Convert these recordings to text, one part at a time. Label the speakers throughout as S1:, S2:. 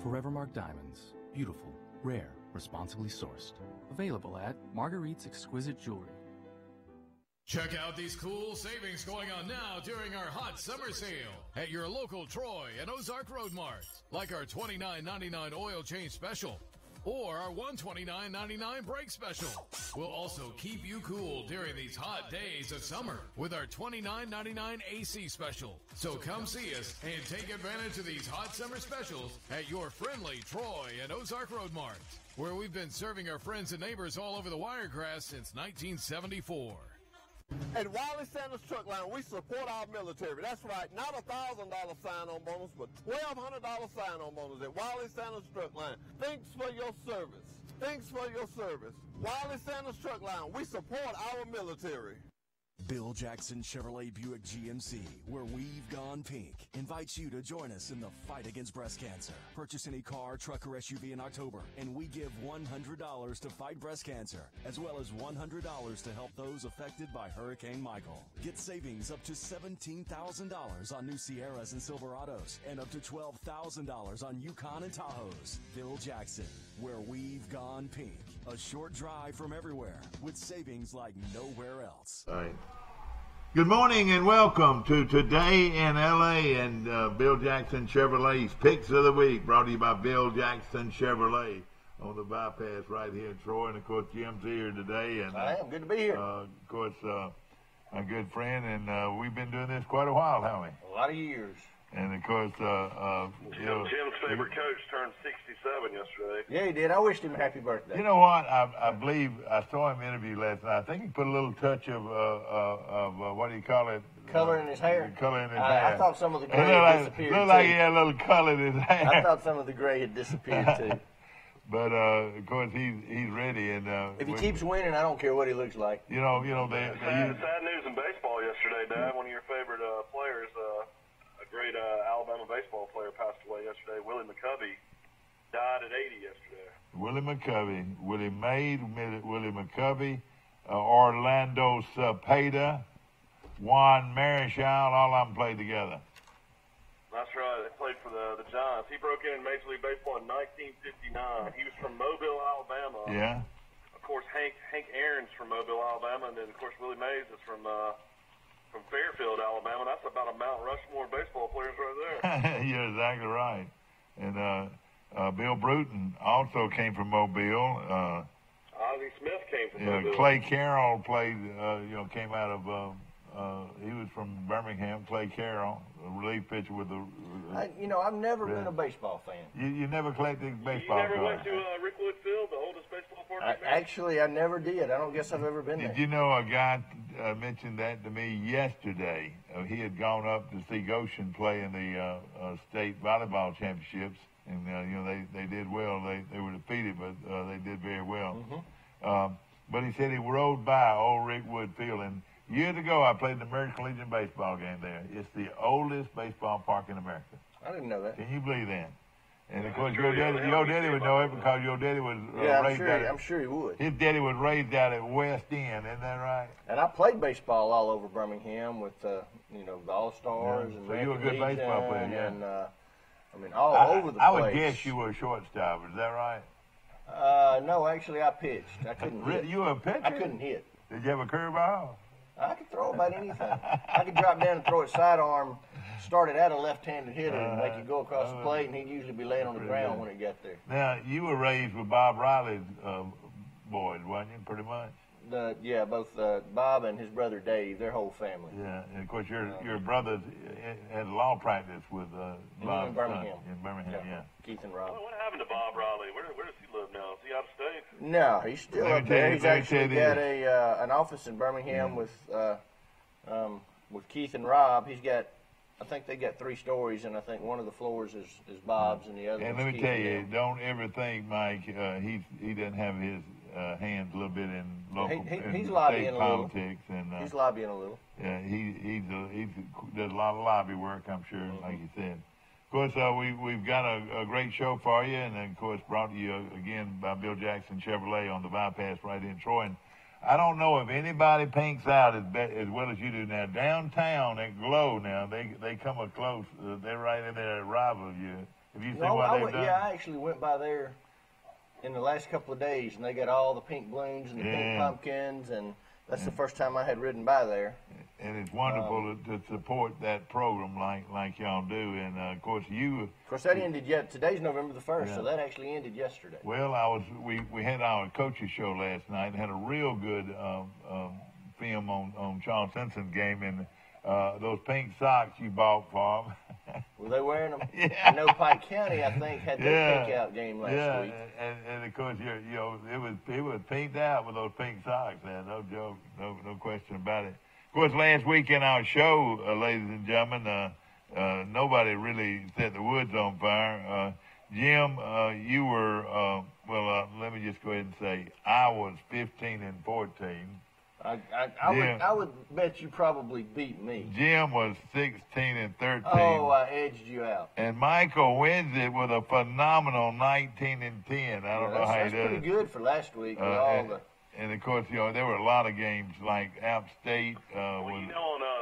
S1: Forevermark Diamonds. Beautiful, rare, responsibly sourced. Available at Marguerite's Exquisite Jewelry.
S2: Check out these cool savings going on now during our hot summer sale at your local Troy and Ozark Road Mart. Like our $29.99 oil change special or our $129.99 brake special. We'll also keep you cool during these hot days of summer with our $29.99 AC special. So come see us and take advantage of these hot summer specials at your friendly Troy and Ozark Road Mart, where we've been serving our friends and neighbors all over the Wiregrass since 1974.
S3: At Wiley Sanders Truck Line, we support our military. That's right, not a $1,000 sign-on bonus, but $1,200 sign-on bonus at Wiley Sanders Truck Line. Thanks for your service. Thanks for your service. Wiley Sanders Truck Line, we support our military.
S4: Bill Jackson Chevrolet Buick GMC, where we've gone pink, invites you to join us in the fight against breast cancer. Purchase any car, truck, or SUV in October, and we give $100 to fight breast cancer, as well as $100 to help those affected by Hurricane Michael. Get savings up to $17,000 on new Sierras and Silverados, and up to $12,000 on Yukon and Tahoes. Bill Jackson, where we've gone pink. A short drive from everywhere, with savings like nowhere else.
S5: All right. Good morning and welcome to Today in L.A. and Bill Jackson Chevrolet's Picks of the Week, brought to you by Bill Jackson Chevrolet on the bypass right here in Troy. And, of course, Jim's here today. And
S3: I am. Good to be here.
S5: Of course, a good friend, and we've been doing this quite a while, haven't we?
S3: A lot of years.
S5: And, of course,
S6: Jim's favorite coach turned 67 yesterday.
S3: Yeah, he did. I wished him a happy birthday.
S5: You know what? I believe I saw him interview last night. I think he put a little touch of what do you call it?
S3: Color in his hair?
S5: Color in his hair.
S3: I thought some of the gray had disappeared,
S5: looked like he had a little color in his hair.
S3: I thought some of the gray had disappeared, too.
S5: But, of course, he's ready. And
S3: if he keeps winning, I don't care what he looks like.
S5: You know,
S6: sad news in baseball yesterday, Dad. One of your favorite players, a great Alabama baseball player, passed away yesterday. Willie McCovey died at 80 yesterday.
S5: Willie McCovey, Willie Mays, Willie McCovey, Orlando Cepeda, Juan Marichal, all of them played together.
S6: That's right. They played for the Giants. He broke in Major League Baseball in 1959. He was from Mobile, Alabama.
S5: Yeah.
S6: Of course, Hank Aaron's from Mobile, Alabama, and then, of course, Willie Mays is from Fairfield, Alabama. That's about a Mount Rushmore of baseball players right there.
S5: You're exactly right. And Bill Bruton also came from Mobile.
S6: Ozzie Smith came from Mobile.
S5: Clay Carroll played, came out of, he was from Birmingham, Clay Carroll, a relief pitcher with the...
S3: I've never been a baseball fan.
S5: You never collected baseball cards?
S6: You never went to Rickwood Field, the oldest baseball park?
S3: Actually, I never did. I don't guess I've ever been there.
S5: Did you know a guy mentioned that to me yesterday? He had gone up to see Goshen play in the state volleyball championships, and they did well. They were defeated, but they did very well.
S3: Mm-hmm.
S5: But he said he rode by old Rickwood Field, and years ago I played an American Legion baseball game there. It's the oldest baseball park in America.
S3: I didn't know that.
S5: Can you believe that? And of course, your daddy would know it because your daddy was raised out.
S3: I'm sure he would.
S5: His daddy was raised out at West End, isn't that right?
S3: And I played baseball all over Birmingham with the All-Stars and
S5: so you were a good baseball player, yeah.
S3: And all over the place.
S5: I would guess you were a shortstop. Is that right?
S3: No, actually, I pitched. I couldn't hit.
S5: You were a pitcher?
S3: I couldn't hit.
S5: Did you have a curveball?
S3: I could throw about anything. I could drop down and throw it sidearm. Started at a left-handed hitter and make it go across the plate, and he'd usually be laying on the ground when it got there.
S5: Now, you were raised with Bob Riley's boys, weren't you, pretty much?
S3: Both Bob and his brother Dave, their whole family.
S5: Yeah, and of course your brother had law practice with Bob
S3: in Birmingham.
S5: In Birmingham, yeah.
S3: Keith and Rob.
S6: What happened to Bob Riley? Where does he live now? Is he out of state?
S3: No, he's still up there. He's actually got an office in Birmingham with Keith and Rob. He's got, I think they got 3 stories, and I think one of the floors is Bob's, and the other.
S5: And let me tell you, don't ever think, Mike, he doesn't have his hands a little bit in local
S3: he's lobbying
S5: state politics, and
S3: he's lobbying a little.
S5: Yeah, he does a lot of lobby work, I'm sure, like you said. Of course, we've got a great show for you, and then, of course, brought to you again by Bill Jackson Chevrolet on the bypass right in Troy. And I don't know if anybody pinks out as well as you do now. Downtown at Glow now, they come close. They're right in there at rival you. Have you seen
S7: No,
S5: what they've done?
S7: yeah, I actually went by there in the last couple of days, and they got all the pink balloons and the pink pumpkins, and that's the first time I had ridden by there.
S5: And it's wonderful to support that program like y'all do. And of course,
S7: that ended yet. Today's November the 1st, so that actually ended yesterday.
S5: Well, we had our coaches show last night and had a real good film on Charles Simpson's game, and those pink socks you bought for them.
S7: Were they wearing them? Yeah. I know Pike County, I think, had their pink out game last week.
S5: And of course, it was pinked out with those pink socks, man. No joke, no question about it. Of course, last week in our show, ladies and gentlemen, nobody really set the woods on fire. Jim, you were, let me just go ahead and say, I was 15 and 14.
S7: I would bet you probably beat me.
S5: Jim was 16 and 13.
S7: Oh, I edged you out.
S5: And Michael wins it with a phenomenal 19 and 10. I don't know how he does it.
S7: That's pretty good for last week.
S5: And of course, there were a lot of games like App State.
S6: On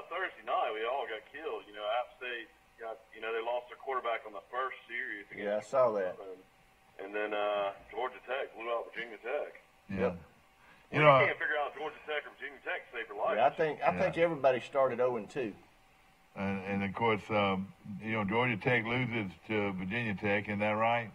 S6: Thursday night, we all got killed. App State got, they lost their quarterback on the first series.
S7: Yeah, I saw that.
S6: And then Georgia Tech blew out Virginia Tech.
S5: Yeah.
S6: You can't figure out Georgia Tech or Virginia Tech to save their life.
S7: Yeah, I think everybody started 0-2.
S5: And of course, Georgia Tech loses to Virginia Tech. Isn't that right?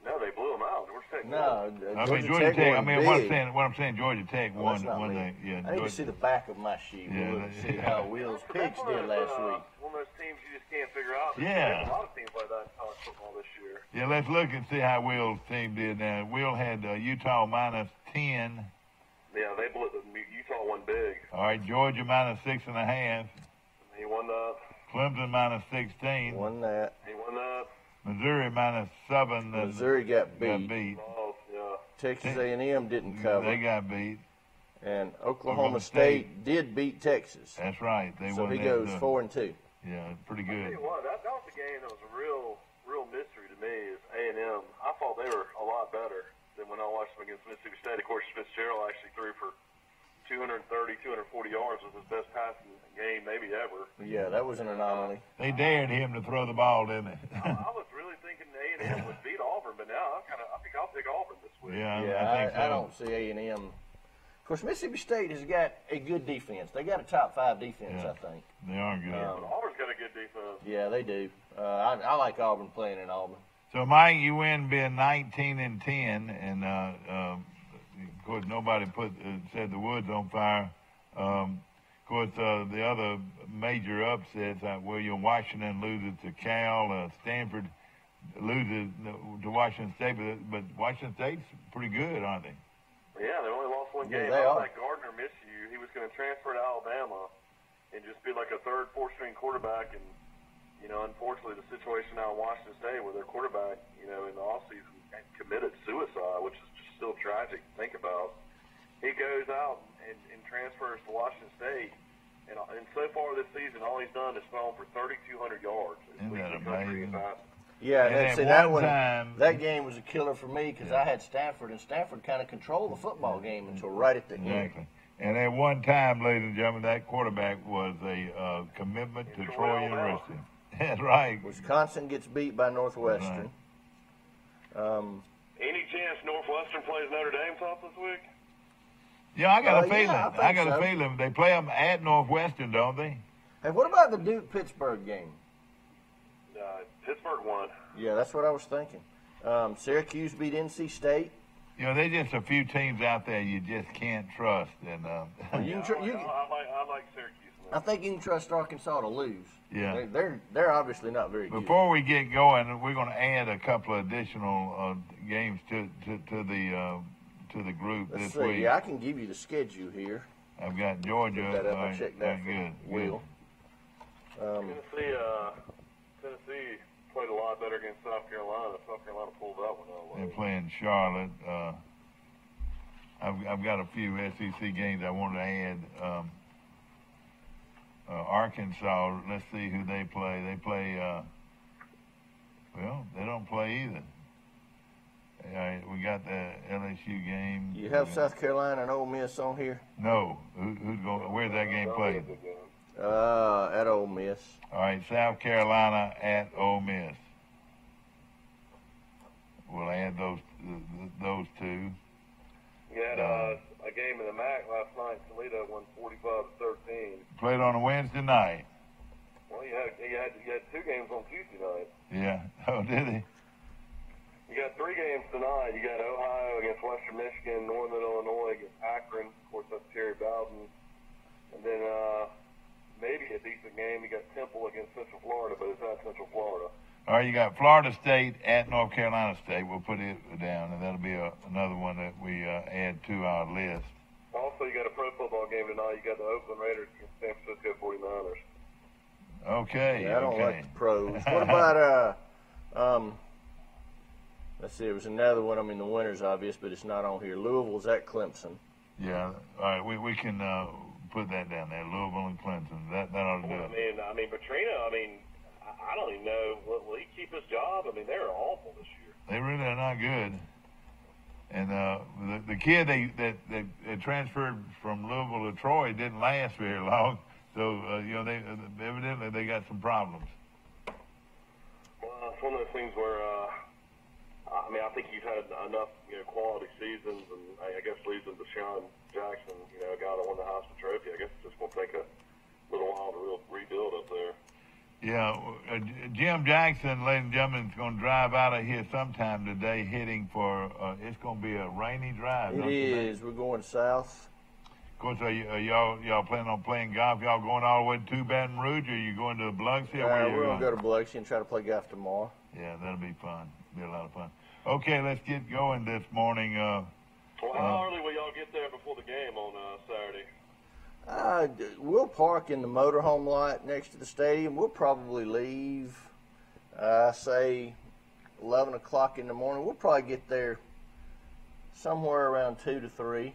S6: No, they blew them out. Georgia Tech.
S7: No,
S5: Georgia Tech. I mean, what I'm saying, Georgia Tech won.
S7: I need to see the back of my sheet. We'll see how Will's Pigs did last week.
S6: One of those teams you just can't figure out.
S5: Yeah.
S6: There's a lot of teams like that in college football this year.
S5: Yeah, let's look and see how Will's team did now. Will had Utah minus 10.
S6: Yeah, they blew Utah won big.
S5: All right, Georgia minus 6.5.
S6: He won that.
S5: Clemson minus 16.
S7: Won that.
S6: He won that.
S5: Missouri minus 7.
S7: Missouri got beat.
S6: Oh, yeah.
S7: Texas A&M didn't cover.
S5: They got beat.
S7: And Oklahoma State did beat Texas.
S5: That's right.
S7: So he goes 4-2.
S5: Yeah, pretty good.
S6: I'll tell you what, that was a game that was a real mystery to me. Is A&M. I thought they were a lot better than when I watched them against Mississippi State. Of course, Fitzgerald actually threw for 230, 240 yards. Was his best passing game maybe ever.
S7: Yeah, that was an anomaly.
S5: They dared him to throw the ball, didn't they?
S6: I was really thinking A&M would beat Auburn, but now I think I'll pick Auburn this week.
S5: Yeah, I think so.
S7: I don't see A&M. Of course, Mississippi State has got a good defense. They got a top 5 defense, I think.
S5: They are good.
S6: Auburn's got a good defense.
S7: Yeah, they do. I like Auburn playing in Auburn.
S5: So, Mike, you win being 19 and 10, and of course nobody set the woods on fire. Of course, the other major upsets, William Washington loses to Cal, Stanford loses to Washington State, but Washington State's pretty good, aren't they?
S6: Yeah, they only lost one game.
S7: They are.
S6: Like Gardner Minshew, he was going to transfer to Alabama and just be like a third, fourth-string quarterback, and unfortunately, the situation now in Washington State where their quarterback, in the offseason committed suicide, which is just still tragic to think about. He goes out and transfers to Washington State, and so far this season, all he's done is thrown for 3,200 yards.
S5: Isn't that amazing?
S7: Yeah, that game was a killer for me because I had Stanford, and Stanford kind of controlled the football game until right at the end.
S5: Exactly. And at one time, ladies and gentlemen, that quarterback was a commitment to Troy University. That's right.
S7: Wisconsin gets beat by Northwestern.
S5: Right.
S6: Any chance Northwestern plays Notre Dame top this week?
S5: Yeah, I got a feeling.
S7: Yeah,
S5: I got a feeling. They play them at Northwestern, don't they?
S7: Hey, what about the Duke-Pittsburgh game?
S6: Pittsburgh won.
S7: Yeah, that's what I was thinking. Syracuse beat NC State.
S5: There's just a few teams out there you just can't trust. And
S6: I like Syracuse.
S7: I think you can trust Arkansas to lose.
S5: Yeah,
S7: they're obviously not very good.
S5: Before we get going, we're going to add a couple of additional games to the group
S7: Let's
S5: this
S7: see.
S5: week.
S7: Yeah, I can give you the schedule here.
S5: I've got Georgia.
S7: Look that up. I checked that for
S5: good.
S7: Will.
S6: Tennessee played a lot better against South Carolina. South Carolina pulled that one out.
S5: They're playing Charlotte. I've got a few SEC games I want to add. Arkansas, let's see who they play. They play, they don't play either. We got the LSU game.
S7: You have South Carolina and Ole Miss on here?
S5: No. Who's going? Where's that game played?
S7: At Ole Miss.
S5: All right, South Carolina at Ole Miss. we'll add those two.
S6: You had a game in the MAC last night. Toledo won 45-13.
S5: Played on a Wednesday night.
S6: Well, you had 2 games on Tuesday night.
S5: Yeah. Oh, did he?
S6: You got 3 games tonight. You got Ohio against Western Michigan, Northern Illinois against Akron. Of course, that's Terry Bowden. And then maybe a decent game. You got Temple against Central Florida, but it's not Central Florida.
S5: All right, you got Florida State at North Carolina State. We'll put it down, and that'll be another one that we add to our list.
S6: Also, you got a pro football game tonight. You got the Oakland Raiders against San Francisco 49ers.
S5: Okay.
S7: Yeah, I don't like the pros. What about let's see, there was another one. I mean, the winner's obvious, but it's not on here. Louisville's at Clemson.
S5: Yeah. All right, we can put that down there. Louisville and Clemson. That ought to do it.
S6: I mean, Petrino. I don't even know. Will he keep his job? I mean, they're awful this year.
S5: They really are not good. And the kid that transferred from Louisville to Troy didn't last very long. So they evidently they got some problems.
S6: Well, it's one of those things where I think you've had enough quality seasons, and I guess losing Deshaun Jackson, a guy that won the Heisman Trophy. I guess it's just going to take a little while to rebuild up there.
S5: Yeah, Jim Jackson, ladies and gentlemen, is going to drive out of here sometime today, heading for. It's going to be a rainy drive.
S7: It is. We're going south.
S5: Of course, are y'all planning on playing golf? Y'all going all the way to Baton Rouge, or are you going to Biloxi?
S7: We're going to go to Biloxi and try to play golf tomorrow.
S5: Yeah, that'll be fun. Be a lot of fun. Okay, let's get going this morning.
S6: Well, how early will y'all get there before the game on Saturday?
S7: We'll park in the motorhome lot next to the stadium. We'll probably leave, say, 11 o'clock in the morning. We'll probably get there somewhere around 2 to 3.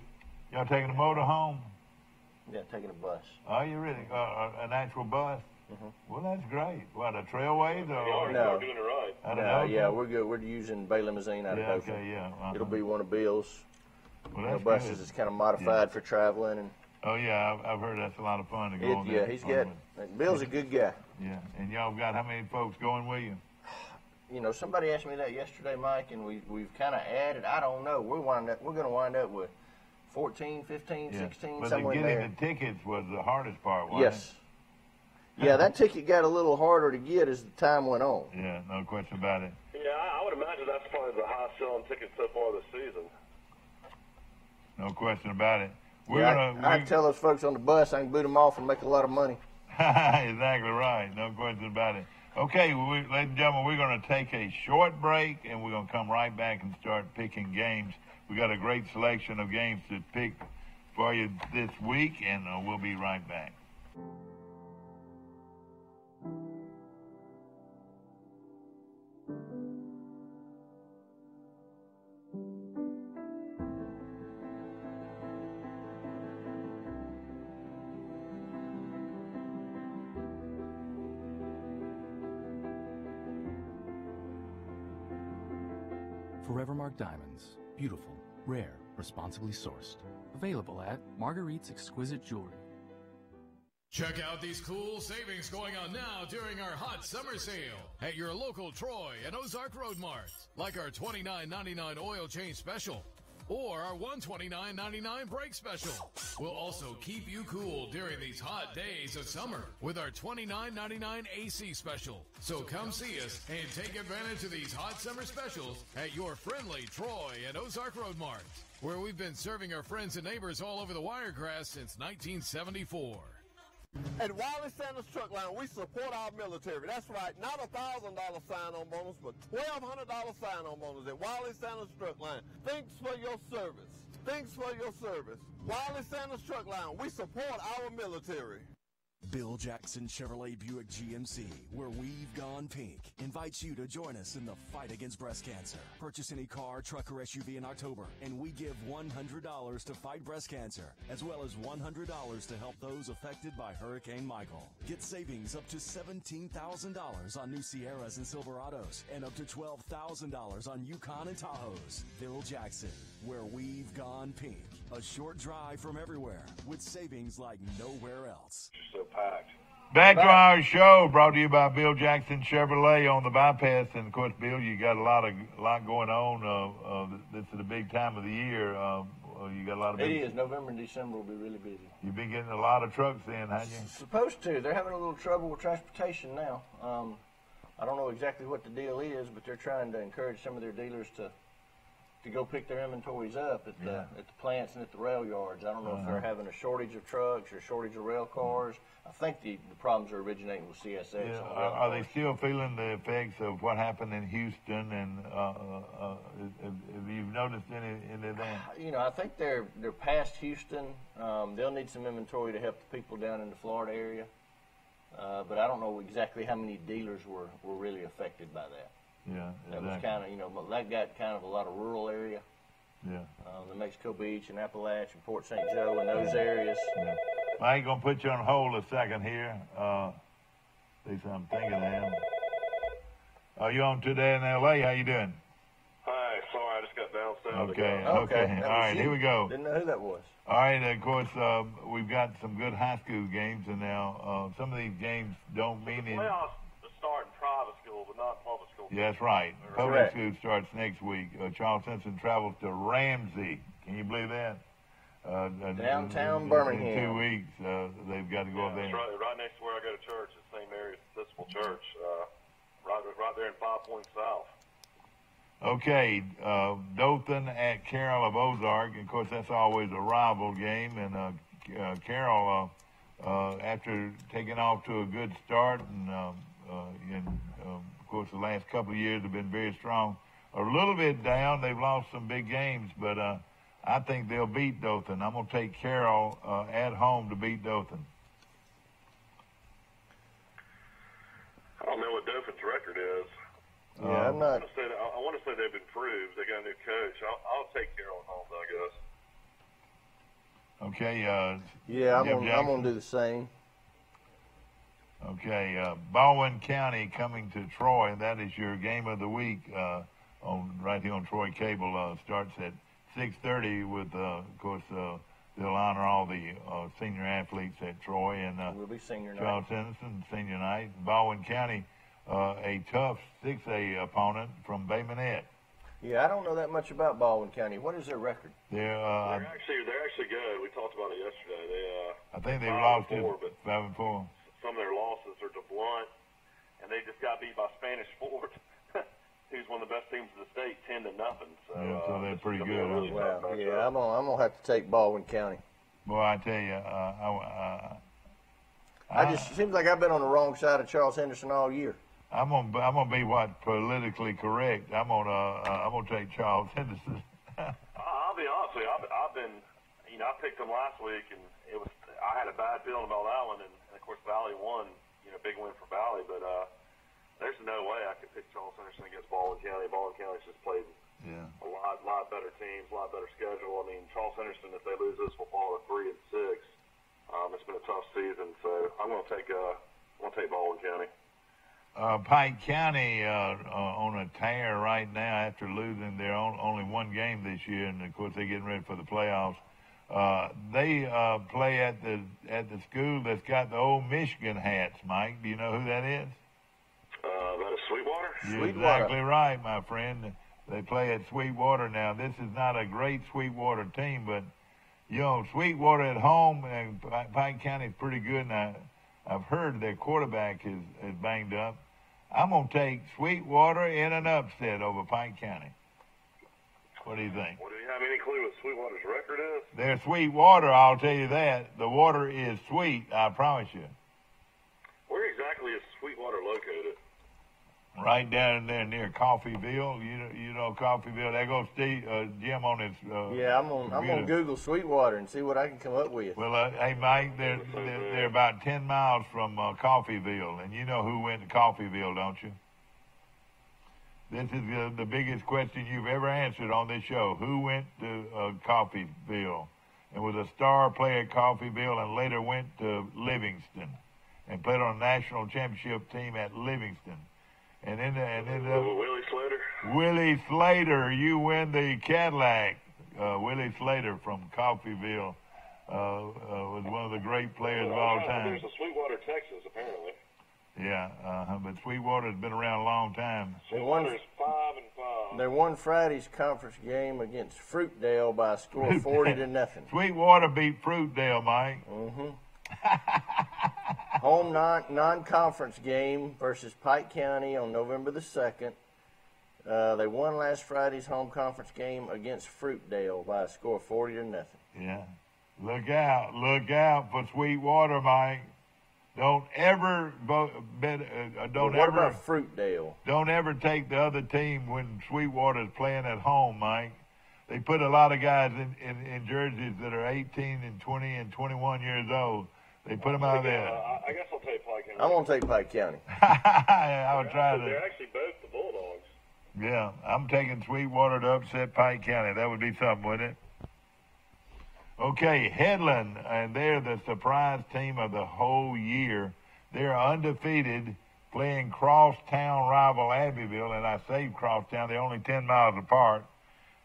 S5: Y'all taking a motor home?
S7: Yeah, taking a bus.
S5: Are you really? An actual bus? Mm-hmm. Well, that's great. What, a Trailways? Or
S7: no.
S6: Doing it right.
S7: No, yeah, we're good. We're using Bay Limousine out of Dothan.
S5: Okay, yeah. Uh-huh.
S7: It'll be one of Bill's
S5: good.
S7: buses. It's kind of modified for traveling. And
S5: oh, yeah, I've heard that's a lot of fun to go on there.
S7: Yeah, he's got. Bill's a good guy.
S5: Yeah, and y'all got how many folks going with you?
S7: Somebody asked me that yesterday, Mike, and we've kind of added. I don't know. We're going to wind up with 14, 15, 16, somewhere in there.
S5: But getting the tickets was the hardest part, wasn't
S7: it? Yes. Yeah, that ticket got a little harder to get as the time went on.
S5: Yeah, no question about it.
S6: Yeah, I would imagine that's probably the highest selling ticket so far this season.
S5: No question about it.
S7: I tell those folks on the bus I can boot them off and make a lot of money.
S5: Exactly right. No question about it. Okay, ladies and gentlemen, we're going to take a short break, and we're going to come right back and start picking games. We got a great selection of games to pick for you this week, and we'll be right back.
S1: Forevermark Diamonds. Beautiful, rare, responsibly sourced. Available at Marguerite's Exquisite Jewelry.
S2: Check out these cool savings going on now during our hot summer sale at your local Troy and Ozark Road Mart. Like our $29.99 oil change special or our $129.99 brake special. We'll also keep you cool during these hot days of summer with our $29.99 AC special. So come see us and take advantage of these hot summer specials at your friendly Troy and Ozark Road Mart, where we've been serving our friends and neighbors all over the Wiregrass since 1974.
S3: At Wiley Sanders Truck Line, we support our military. That's right, not a $1,000 sign-on bonus, but $1,200 sign-on bonus at Wiley Sanders Truck Line. Thanks for your service. Thanks for your service. Wiley Sanders Truck Line, we support our military.
S4: Bill Jackson Chevrolet Buick GMC, where we've gone pink, invites you to join us in the fight against breast cancer. Purchase any car, truck, or SUV in October, and we give $100 to fight breast cancer, as well as $100 to help those affected by Hurricane Michael. Get savings up to $17,000 on new Sierras and Silverados, and up to $12,000 on Yukon and Tahoes. Bill Jackson, where we've gone pink. A short drive from everywhere, with savings like nowhere else.
S6: So packed.
S5: Back to our show, brought to you by Bill Jackson Chevrolet on the bypass. And of course, Bill, you got a lot going on. This is the big time of the year. You got a lot of.
S7: It is. November and December will be really busy.
S5: You've been getting a lot of trucks in, haven't you?
S7: Supposed to. They're having a little trouble with transportation now. I don't know exactly what the deal is, but they're trying to encourage some of their dealers to go pick their inventories up at the plants and at the rail yards. I don't know if they're having a shortage of trucks or a shortage of rail cars. I think the problems are originating with CSX.
S5: Yeah. Are they still feeling the effects of what happened in Houston? And have you noticed any of that?
S7: You know, I think they're past Houston. They'll need some inventory to help the people down in the Florida area. But I don't know exactly how many dealers were really affected by that.
S5: Yeah,
S7: that was kind of, that got kind of a lot of rural area.
S5: Yeah.
S7: The Mexico Beach and Appalachia, Port St. Joe, and those areas.
S5: Yeah. I ain't gonna put you on hold a second here. See something I'm thinking of him. Are you on today in LA? How you doing?
S6: Hi, sorry, I just got down south.
S5: Okay. All right, here we go.
S7: Didn't know who that was.
S5: All right, of course, we've got some good high school games, and now some of these games don't mean anything.
S6: Playoffs start in private school, but not public school.
S5: Yeah, that's right. Public school starts next week. Charles Simpson travels to Ramsey. Can you believe that?
S7: Downtown Birmingham.
S5: In 2 weeks, they've got to go up there.
S6: That's right next to where I go to church, the same area as Episcopal Church, right there in 5 Points South.
S5: Okay, Dothan at Carroll of Ozark. Of course, that's always a rival game. And Carroll, after taking off to a good start, and of course, the last couple of years have been very strong. A little bit down. They've lost some big games, but I think they'll beat Dothan. I'm going to take Carroll at home to beat Dothan.
S6: I don't know what Dothan's record is.
S7: Yeah, I'm not.
S6: I want to say they've improved. They got a new coach. I'll take Carroll home, I guess.
S5: Okay.
S7: Yeah, I'm gonna do the same.
S5: Okay. Baldwin County coming to Troy. That is your game of the week right here on Troy Cable. Starts at 6:30 with, of course, they'll honor all the senior athletes at Troy and
S7: will be senior night.
S5: Charles Henderson senior night. Baldwin County. A tough 6A opponent from Bay Minette.
S7: Yeah, I don't know that much about Baldwin County. What is their record?
S6: They're actually good. We talked about it yesterday.
S5: I think they've lost
S6: 5-4. Some of their losses are to Blunt, and they just got beat by Spanish Fort, who's one of the best teams in the state, 10-0.
S5: So they're pretty good.
S7: Wow. Yeah, I'm gonna have to take Baldwin County.
S5: Boy, I tell you,
S7: it seems like I've been on the wrong side of Charles Henderson all year.
S5: I'm gonna be politically correct. I'm gonna take Charles Henderson.
S6: I'll be honest with you. I've been, I picked them last week, and I had a bad feeling about that one, and of course Valley won. Big win for Valley, but there's no way I could pick Charles Henderson against Baldwin County. Baldwin County's just played a lot better teams, a lot better schedule. I mean, Charles Henderson, if they lose this, will fall to 3-6. It's been a tough season, so I'm gonna take Baldwin County.
S5: Pike County on a tear right now after losing their only one game this year, and of course they're getting ready for the playoffs. They play at the school that's got the old Michigan hats. Mike, do you know who that is?
S6: That is Sweetwater.
S5: You're exactly right, my friend. They play at Sweetwater now. This is not a great Sweetwater team, but Sweetwater at home and Pike County is pretty good now. I've heard their quarterback is banged up. I'm going to take Sweetwater in an upset over Pike County. What do you think?
S6: Well, do you have any clue what Sweetwater's record is?
S5: They're Sweetwater, I'll tell you that. The water is sweet, I promise you.
S6: Where exactly is Sweetwater located?
S5: Right down there near Coffeyville. You know Coffeyville. There goes Jim on his.
S7: I'm gonna Google Sweetwater and see what I can come up with.
S5: Well, hey Mike, they're about 10 miles from Coffeyville, and you know who went to Coffeyville, don't you? This is the biggest question you've ever answered on this show. Who went to Coffeyville and was a star player at Coffeyville, and later went to Livingston and played on a national championship team at Livingston? And then
S6: Willie Slater.
S5: Willie Slater, you win the Cadillac. Willie Slater from Coffeyville was one of the great players of all time.
S6: There's a Sweetwater, Texas, apparently.
S5: Yeah, but Sweetwater's been around a long time.
S6: Sweetwater's 5-5.
S7: They won Friday's conference game against Fruitdale by a score of 40-0.
S5: Sweetwater beat Fruitdale, Mike.
S7: Home non-conference game versus Pike County on November the 2nd. They won last Friday's home conference game against Fruitdale by a score of 40-0.
S5: Yeah. Look out for Sweetwater, Mike. Don't ever
S7: What about Fruitdale?
S5: Don't ever take the other team when Sweetwater's playing at home, Mike. They put a lot of guys in jerseys that are 18 and 20 and 21 years old. They put them out there.
S6: I guess I'll take Pike County.
S7: I'm going to take Pike County.
S5: I would try to.
S6: They're actually both the Bulldogs.
S5: Yeah, I'm taking Sweetwater to upset Pike County. That would be something, wouldn't it? Okay, Headland, and they're the surprise team of the whole year. They're undefeated, playing crosstown rival Abbeville, and I say crosstown, they're only 10 miles apart.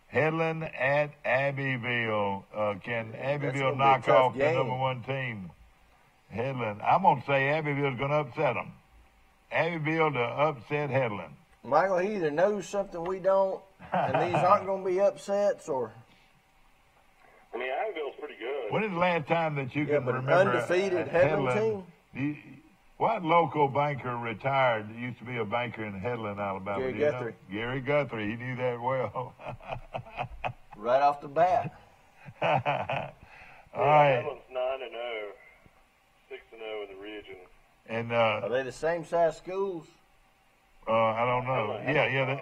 S5: Headland at Abbeville. Can Abbeville knock off the number one team? Headland. I'm going to say Abbeville's going to upset them. Abbeville to upset Headland.
S7: Michael, he either knows something we don't, and these aren't going to be upsets, or...
S6: I mean, Abbeville's pretty good.
S5: When is the last time that you can remember
S7: undefeated Headland team?
S5: What local banker retired that used to be a banker in Headland, Alabama?
S7: Gary Guthrie.
S5: Gary Guthrie. He knew that well.
S7: Right off the bat.
S5: All right.
S6: Headland's 9-0, 6-0 in the region.
S5: And
S7: are they the same size schools?
S5: I don't know. Yeah.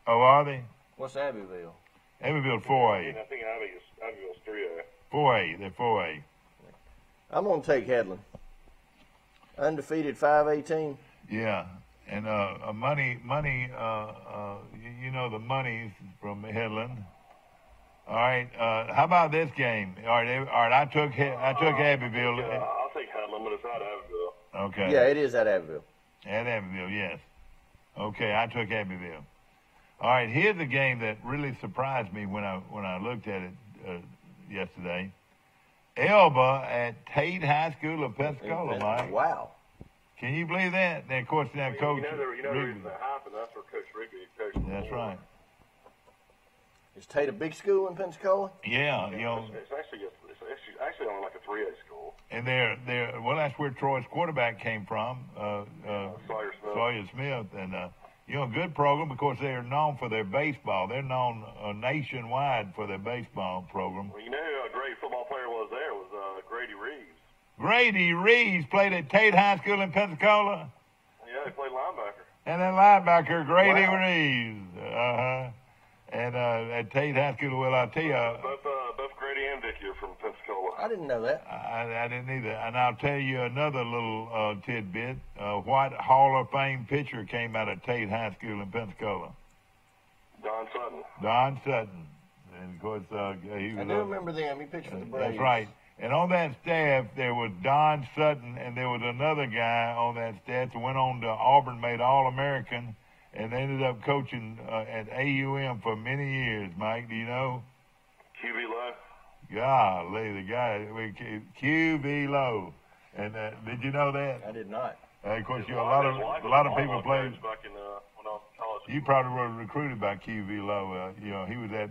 S5: Oh, are they?
S7: What's Abbeville?
S5: Abbeville's 4A.
S6: I think Abbeville's 3A.
S5: 4A. They're 4A.
S7: I'm going to take Headland. Undefeated 5-18.
S5: Yeah, and money. You know the money from Headland. All right. How about this game? All right. I took Abbeville.
S6: Yeah, I'll take Headland, but it's not Abbeville.
S5: Okay.
S7: Yeah, it is at Abbeville.
S5: At Abbeville, yes. Okay, I took Abbeville. All right. Here's a game that really surprised me when I looked at it yesterday. Elba at Tate High School of Pensacola, Mike.
S7: Wow.
S5: Can you believe that? And of course, now Coach
S6: You know the reason that happened. That's where Coach Rigby coached.
S5: That's right.
S7: Is Tate a big school in Pensacola?
S5: Yeah, you know.
S6: It's actually only like a 3A school.
S5: And well, that's where Troy's quarterback came from, Sawyer Smith. And, good program because they are known for their baseball. They're known nationwide for their baseball program.
S6: Well, you know who a great football player was there was Grady Reeves.
S5: Grady Reeves played at Tate High School in Pensacola.
S6: Yeah, he played linebacker.
S5: And then linebacker Grady Reeves. And at Tate High School, well, I'll tell you.
S6: Both Grady and Vicky are from Pensacola.
S7: I didn't know that.
S5: I didn't either. And I'll tell you another little tidbit. What Hall of Fame pitcher came out of Tate High School in Pensacola? Don Sutton. And, of course, he was...
S7: I do remember them. He pitched for the Braves.
S5: That's right. And on that staff, there was Don Sutton, and there was another guy on that staff that went on to Auburn, made All-American, and ended up coaching at AUM for many years. Mike, do you know?
S6: QV Lowe.
S5: Golly, the guy, QV Lowe. And did you know that?
S7: I did not.
S5: Of course, a lot of people played.
S6: Back in, when I was in college.
S5: You probably were recruited by QV Lowe. He was at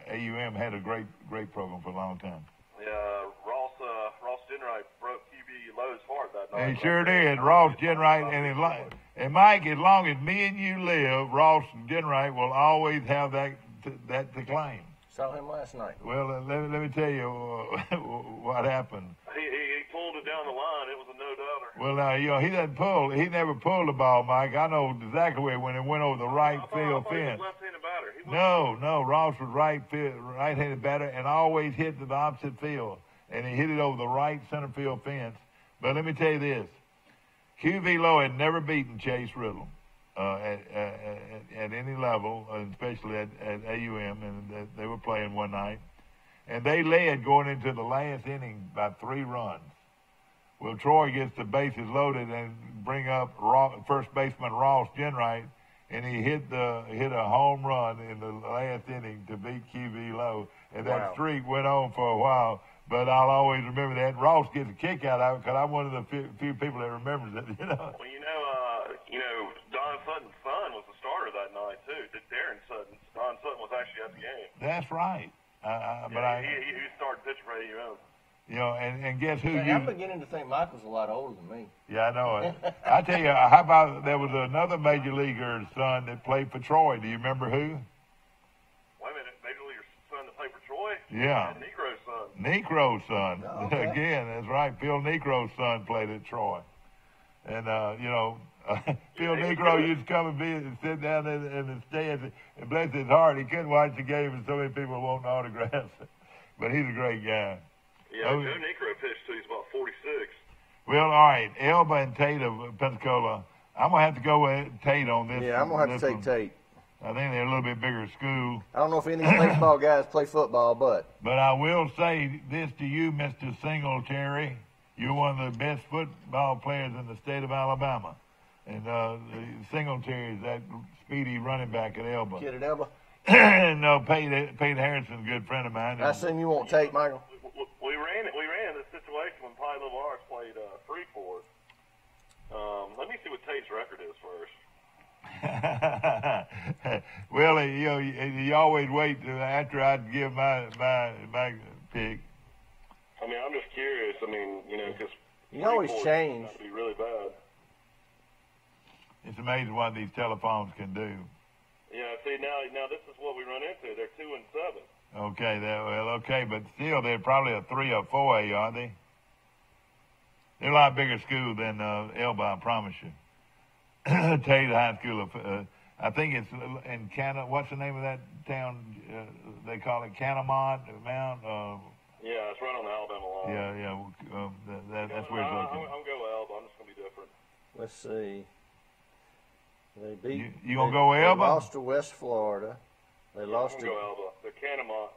S5: AUM, had a great program for a long time.
S6: Yeah, Ross Jenright broke QV Lowe's heart that night.
S5: He sure did. Ross Jenright, and Mike, as long as me and you live, Ross Jenright will always have that to claim.
S7: Saw him last night.
S5: Well, let me tell you what happened.
S6: He pulled it down the line. It was a no-doubter.
S5: Well, now, he doesn't pull. He never pulled the ball, Mike. I know exactly when it went over the right field fence.
S6: He was left-handed batter.
S5: No, Ross was right-handed batter and always hit to the opposite field. And he hit it over the right center field fence. But let me tell you this. QV Lowe had never beaten Chase Riddle at any level, especially at AUM, and they were playing one night. And they led going into the last inning by 3 runs. Well, Troy gets the bases loaded and bring up first baseman Ross Jenright, and he hit a home run in the last inning to beat QV Lowe. And that streak went on for a while. but I'll always remember that. Ross gets a kick out of it because I'm one of the few people that remembers it. You know.
S6: Well, Don Sutton's son was the starter that night too. Darren Sutton. Don Sutton was actually at the game.
S5: That's right.
S6: He started pitching for AUM.
S5: You know, and guess who?
S7: I'm beginning to think Michael's a lot older than me.
S5: Yeah, I know it. I tell you, how about there was another major leaguer's son that played for Troy. Do you remember who?
S6: Wait a minute, major leaguer's son that played for Troy?
S5: Yeah.
S6: Necro's son.
S5: Necro's son.
S7: Oh, okay.
S5: Again, that's right. Phil Necro's son played at Troy. And, Phil Necro used to come and sit down in the stands, and bless his heart, he couldn't watch the game and so many people wanting autographs. But he's a great guy.
S6: Yeah, Joe Necro pitched till he's about 46.
S5: Well, all right, Elba and Tate of Pensacola. I'm going to have to go with Tate on this.
S7: Yeah, I'm going to have to take Tate.
S5: I think they're a little bit bigger school.
S7: I don't know if any of these baseball guys play football, but
S5: I will say this to you, Mr. Singletary. You're one of the best football players in the state of Alabama. And Singletary is that speedy running back at Elba.
S7: Kid at Elba.
S5: And Pete Harrison's a good friend of mine.
S7: I assume you won't take, Michael.
S6: We ran this situation when Pie Little Arts played Freeport. Let me see what Tate's record is first.
S5: Well, you always wait after I'd give my pick.
S6: I mean, I'm just curious. I mean, because
S7: you always change.
S6: That'd be really bad.
S5: It's amazing what these telephones can do.
S6: Yeah, see, now this is what we run into. They're 2-7.
S5: Okay, but still, they're probably a 3 or 4A, aren't they? They're a lot bigger school than Elba, I promise you. Tate High School, I think it's in Canada. What's the name of that town? They call it Catamount Mount.
S6: Yeah, it's right on the Alabama line.
S5: That's where it's located.
S6: I'm going with Elba. I'm just going to be different.
S7: Let's see. They beat.
S5: You gonna go Elba?
S7: They lost to West Florida. They lost to.
S6: I'm going to go Elba. They're Canamont.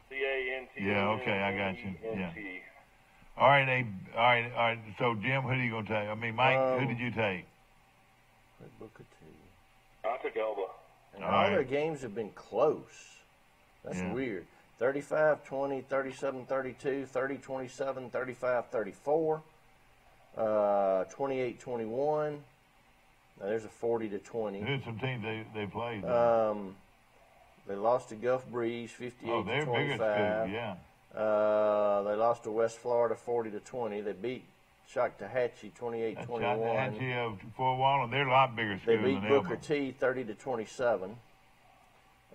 S6: C-A-N-T.
S5: Yeah, okay, I got you. Yeah. All right. So, Jim, who are you going to take? I mean, Mike, who did you take?
S7: Booker T.
S6: I took Elba.
S7: And all their games have been close. That's weird. 35-20, 37-32, 30-27, 35-34, 28-21. Now, there's a 40-20.
S5: There's some teams they played.
S7: They lost to Gulf Breeze 58-25.
S5: Oh, they're bigger too, yeah.
S7: They lost to West Florida 40-20. They beat Shaktahatchee 28-21.
S5: Shaktahatchee of Fort Wallen, they're a lot bigger
S7: They
S5: school
S7: beat
S5: than
S7: Booker
S5: Elba.
S7: T 30-27.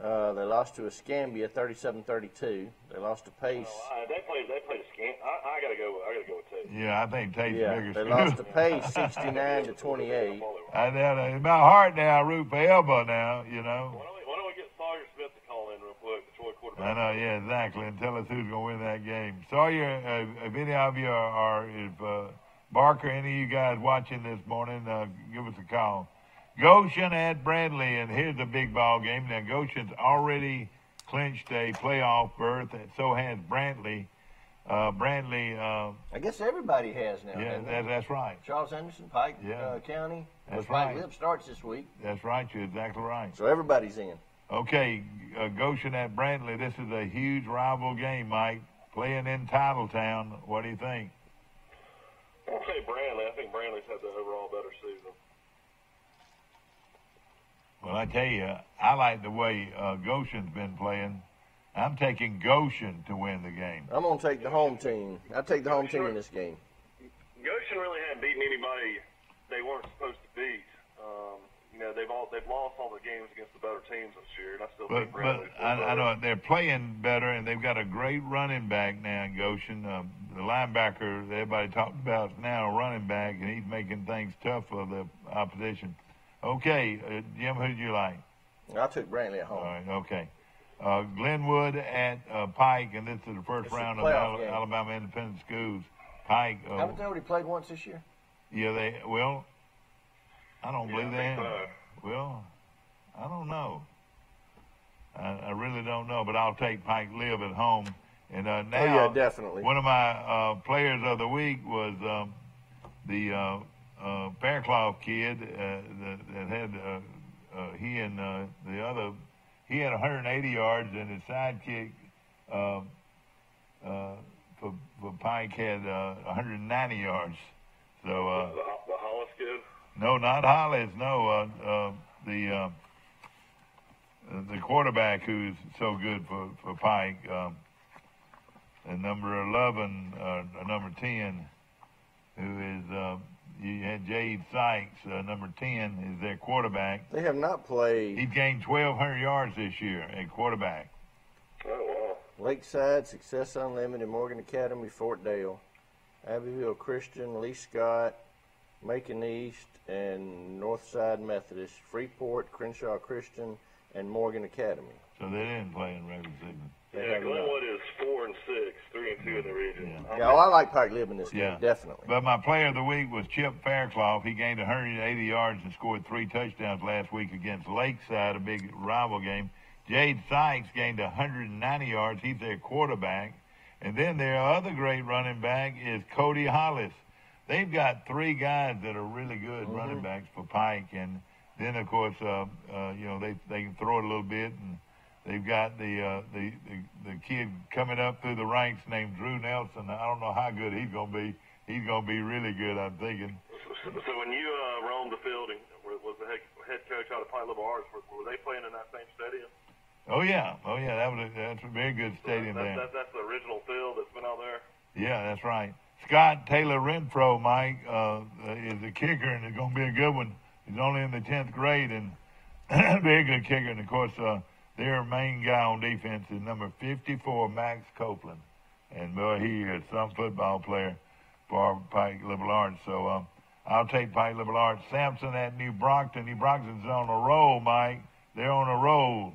S7: They lost to Escambia 37-32. They lost to Pace.
S6: They played Escambia. I gotta go with Tate.
S5: Yeah, I think Tate's bigger
S7: They
S5: school.
S7: lost to Pace 69-28.
S5: In my heart now, I root for Elba now, you know.
S6: Why don't we get Sawyer Smith to call in real quick, the Troy quarterback?
S5: I know, yeah, exactly, and tell us who's going to win that game. Sawyer, if any of you if Barker, any of you guys watching this morning, give us a call. Goshen at Bradley, and here's the big ball game. Now, Goshen's already clinched a playoff berth, and so has Brantley.
S7: I guess everybody has now.
S5: Yeah, that's right.
S7: Charles Anderson, Pike County.
S5: That's
S7: Pike
S5: right.
S7: Lip starts this week.
S5: That's right. You're exactly right.
S7: So everybody's in.
S5: Okay, Goshen at Brantley. This is a huge rival game, Mike. Playing in Titletown. What do you think?
S6: I'll say Brantley. I think Brantley's had the overall better season.
S5: Well, I tell you, I like the way Goshen's been playing. I'm taking Goshen to win the game.
S7: I'm going to take the home team. I'll take the home team in this game.
S6: Goshen really hadn't beaten anybody they weren't supposed to beat. They've lost all the games against the better teams this year, and I still think Brantley's
S5: I know they're playing better, and they've got a great running back now in Goshen. The linebacker that everybody talked about is now a running back, and he's making things tough for the opposition. Okay, Jim, who did you like?
S7: I took Brantley at home.
S5: All right, okay. Glenwood at Pike, and this is the first round of Alabama Independent Schools. Pike.
S7: Haven't they already played once this year?
S5: Yeah, I don't believe they have. Well, I don't know. I really don't know, but I'll take Pike Live at home. And now,
S7: definitely.
S5: One of my players of the week was the Fairclough kid that had he had 180 yards, and his sidekick for Pike had 190 yards. So
S6: the Hollis kid?
S5: No, not Hollis. No, the quarterback who's so good for Pike, and number 11, number 10, who is you had Jade Sykes, number 10, is their quarterback.
S7: They have not played.
S5: He's gained 1,200 yards this year at quarterback.
S6: Oh, wow.
S7: Lakeside, Success Unlimited, Morgan Academy, Fort Dale, Abbeville Christian, Lee Scott, Macon East, and Northside Methodist, Freeport, Crenshaw Christian, and Morgan Academy.
S5: So they didn't play in regular season.
S6: Yeah, Glenwood is 4-6, 3-2 in the region.
S7: Yeah, I like Pike Lib in this game, definitely.
S5: But my player of the week was Chip Fairclough. He gained 180 yards and scored 3 touchdowns last week against Lakeside, a big rival game. Jade Sykes gained 190 yards. He's their quarterback. And then their other great running back is Cody Hollis. They've got 3 guys that are really good running backs for Pike. And then, of course, they can throw it a little bit. And they've got the kid coming up through the ranks named Drew Nelson. I don't know how good he's going to be. He's going to be really good, I'm thinking.
S6: So when you roamed the field and was the head coach out of Pine Little Arts, were they playing in that same stadium?
S5: Oh yeah. That's a very good stadium there.
S6: That's the original field that's been out there?
S5: Yeah, that's right. Scott Taylor Renfro, Mike, is a kicker, and it's going to be a good one. He's only in the 10th grade, and very good kicker. And, of course, their main guy on defense is number 54, Max Copeland. And, boy, he is some football player for Pike Liberal Arts. So I'll take Pike Liberal Arts. Sampson at New Brockton. New Brockton's on a roll, Mike. They're on a roll.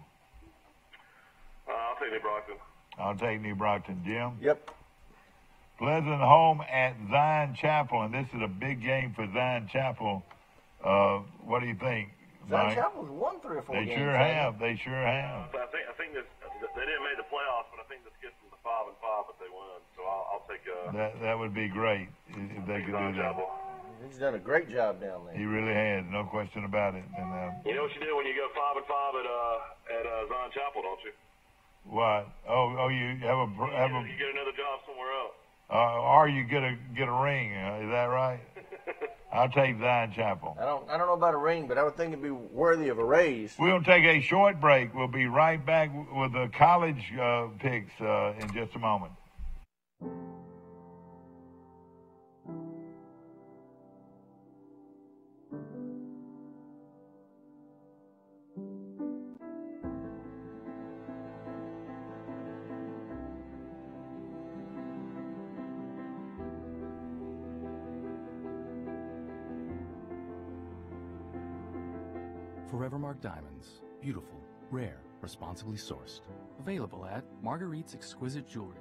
S6: I'll take New Brockton.
S5: I'll take New Brockton. Jim?
S7: Yep.
S5: Pleasant Home at Zion Chapel, and this is a big game for Zion Chapel. What do you think,
S7: Zion
S5: Mike?
S7: Chapel's won 3 or 4 games.
S5: They sure have. They sure have.
S6: I think this, they didn't make the playoffs, but I think this gets them to 5-5 if they win. So I'll take
S5: that would be great if they could do that.
S7: He's done a great job down there.
S5: He really has, no question about it. And
S6: you know what you do when you go 5-5 at Zion Chapel, don't you?
S5: What? Oh, you have
S6: you get another job somewhere else.
S5: Or you get a ring. Is that right? I'll take Zion Chapel.
S7: I don't know about a ring, but I would think it'd be worthy of a raise.
S5: We'll take a short break. We'll be right back with the college picks in just a moment.
S1: Forevermark Diamonds. Beautiful, rare, responsibly sourced. Available at Marguerite's Exquisite Jewelry.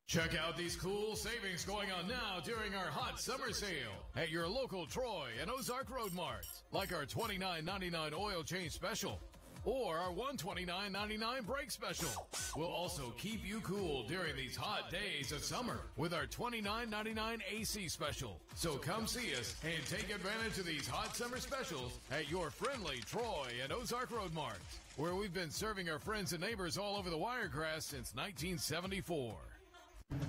S2: Check out these cool savings going on now during our hot summer sale at your local Troy and Ozark Road Marts, like our $29.99 oil change special or our $129.99 brake special. We'll also keep you cool during these hot days of summer with our $29.99 AC special. So come see us and take advantage of these hot summer specials at your friendly Troy and Ozark Road Marts, where we've been serving our friends and neighbors all over the Wiregrass since 1974.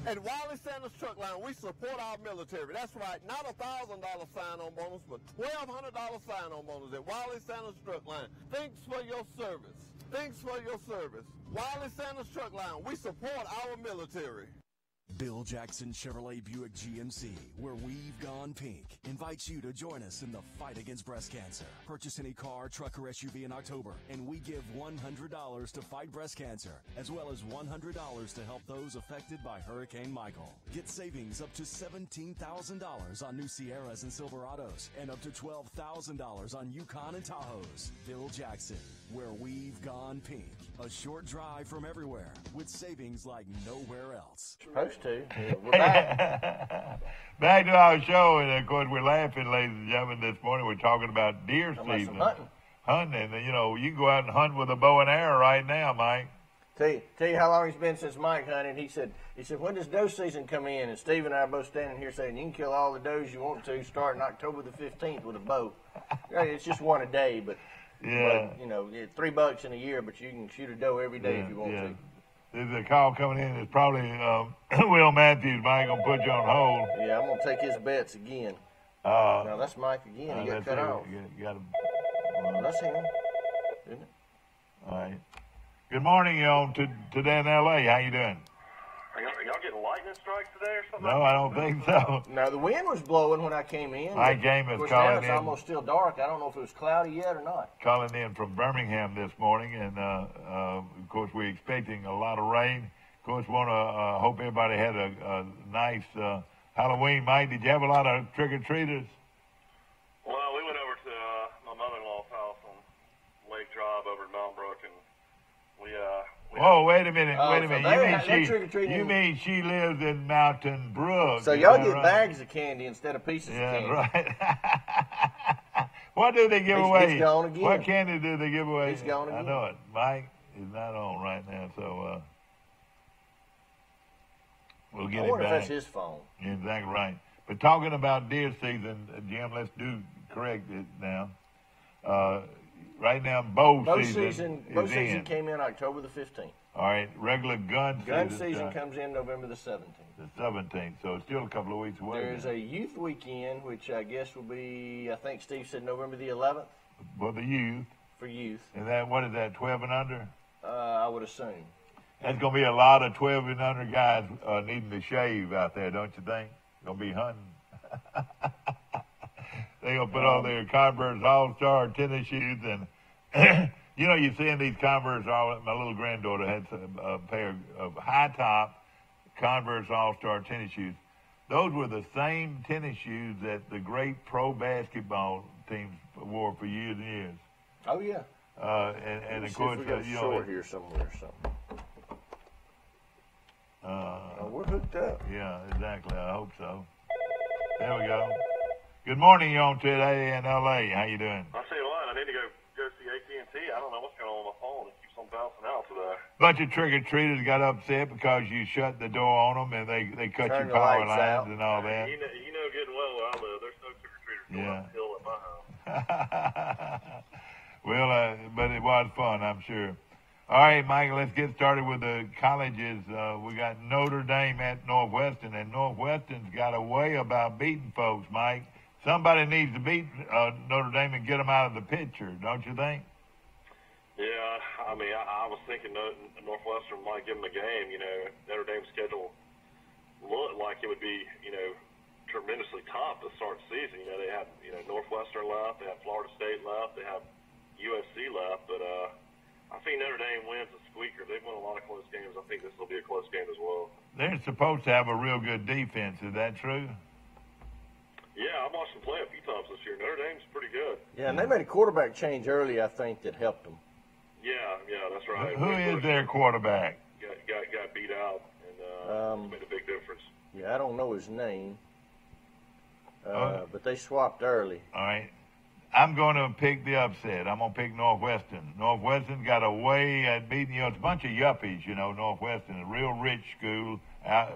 S3: At Wiley Sanders Truck Line, we support our military. That's right, not a $1,000 sign-on bonus, but $1,200 sign-on bonus at Wiley Sanders Truck Line. Thanks for your service. Thanks for your service. Wiley Sanders Truck Line, we support our military.
S4: Bill Jackson Chevrolet Buick GMC, where we've gone pink, invites you to join us in the fight against breast cancer. Purchase any car, truck, or SUV in October, and we give $100 to fight breast cancer, as well as $100 to help those affected by Hurricane Michael. Get savings up to $17,000 on new Sierras and Silverados, and up to $12,000 on Yukon and Tahoes. Bill Jackson, where we've gone pink. A short drive from everywhere, with savings like nowhere else.
S7: Supposed to. We're back.
S5: Back to our show, and of course we're laughing, ladies and gentlemen. This morning we're talking about deer season. Hunting. You know, you can go out and hunt with a bow and arrow right now, Mike.
S7: Tell you how long it's been since Mike hunted. He said, when does doe season come in? And Steve and I are both standing here saying, you can kill all the does you want to starting October the 15th with a bow. It's just one a day, but you know, $3 in a year, but you can shoot a doe every day if you want to.
S5: There's a call coming in. It's probably Will Matthews. Mike, gonna put you on hold.
S7: Yeah, I'm gonna take his bets again. No, that's Mike again. He got cut off.
S5: You got him.
S7: That's him, isn't it?
S5: All right. Good morning, y'all. Today in L.A. How you doing?
S6: Are y'all getting lightning strikes today or something?
S5: No, I don't think so.
S7: No, the wind was blowing when I came in.
S5: Mike Game is
S7: Of course,
S5: calling
S7: now it's
S5: in.
S7: almost still dark. I don't know if it was cloudy yet or not.
S5: Calling in from Birmingham this morning, and of course we're expecting a lot of rain. Of course, want to hope everybody had a nice Halloween. Mike, did you have a lot of trick-or-treaters?
S6: Well, we went over to my mother-in-law's house on Lake Drive over in Mount Brook, and we
S5: Whoa, wait a minute.
S7: Oh,
S5: Wait a
S7: so
S5: minute.
S7: they-
S5: You mean she lives in Mountain Brook?
S7: So
S5: is
S7: y'all
S5: that
S7: get
S5: right?
S7: bags of candy instead of pieces of
S5: Yeah,
S7: candy.
S5: right. What do they give away?
S7: He's gone again.
S5: What candy do they give away?
S7: He's gone
S5: I
S7: again.
S5: know it. Mike is not on right now, so we'll get
S7: I
S5: it
S7: wonder if
S5: back.
S7: that's his phone.
S5: You're exactly right. But talking about deer season, Jim, let's correct it now. Right now, bow season is in.
S7: came in October the 15th.
S5: All right, regular gun
S7: Season comes in November the 17th.
S5: the 17th, so it's still a couple of weeks away.
S7: There's a youth weekend, which I guess will be, I think Steve said November the 11th
S5: For the youth,
S7: for youth.
S5: and that what is that, 12 and under?
S7: I would assume.
S5: There's going to be a lot of 12 and under guys needing to shave out there, don't you think? Going to be hunting. They're going to put on their Converse All-Star tennis shoes. And, you know, you're seeing these Converse, my little granddaughter had a pair of high-top Converse All-Star tennis shoes. Those were the same tennis shoes that the great pro basketball teams wore for years and years.
S7: Oh, yeah.
S5: And of
S7: See
S5: course,
S7: if we got a
S5: you know,
S7: short here somewhere or something. We're hooked up.
S5: yeah, exactly. I hope so. There we go. Good morning, you on today in L.A. How you doing?
S6: I'll tell you what, I need to go see AT&T. I don't know what's going on with my phone. It keeps on bouncing out today.
S5: Bunch of trick-or-treaters got upset because you shut the door on them and they cut
S7: Turn
S5: your
S7: the
S5: power
S7: lights
S5: lines
S7: out.
S5: and all that.
S6: You know good and well where I live. There's no trick-or-treaters going
S5: Yeah.
S6: up the hill at my house.
S5: Well, but it was fun, I'm sure. All right, Michael, let's get started with the colleges. We got Notre Dame at Northwestern, and Northwestern's got a way about beating folks, Mike. Somebody needs to beat Notre Dame and get them out of the picture, don't you think?
S6: Yeah, I mean, I was thinking Northwestern might give them a game. You know, Notre Dame's schedule looked like it would be, you know, tremendously tough to start the season. You know, they have, you know, Northwestern left, they have Florida State left, they have USC left, but I think Notre Dame wins a squeaker. They've won a lot of close games. I think this will be a close game as well.
S5: They're supposed to have a real good defense. Is that true?
S6: Yeah, I've watched them play a few times this year. Notre Dame's pretty good.
S7: Yeah, and they made a quarterback change early, I think, that helped them.
S6: Yeah, that's right.
S5: Who is their quarterback?
S6: Got beat out, and made a big difference.
S7: Yeah, I don't know his name, but they swapped early.
S5: All right. I'm going to pick the upset. I'm going to pick Northwestern. Northwestern got a way at beating, you know, it's a bunch of yuppies, you know, Northwestern, a real rich school,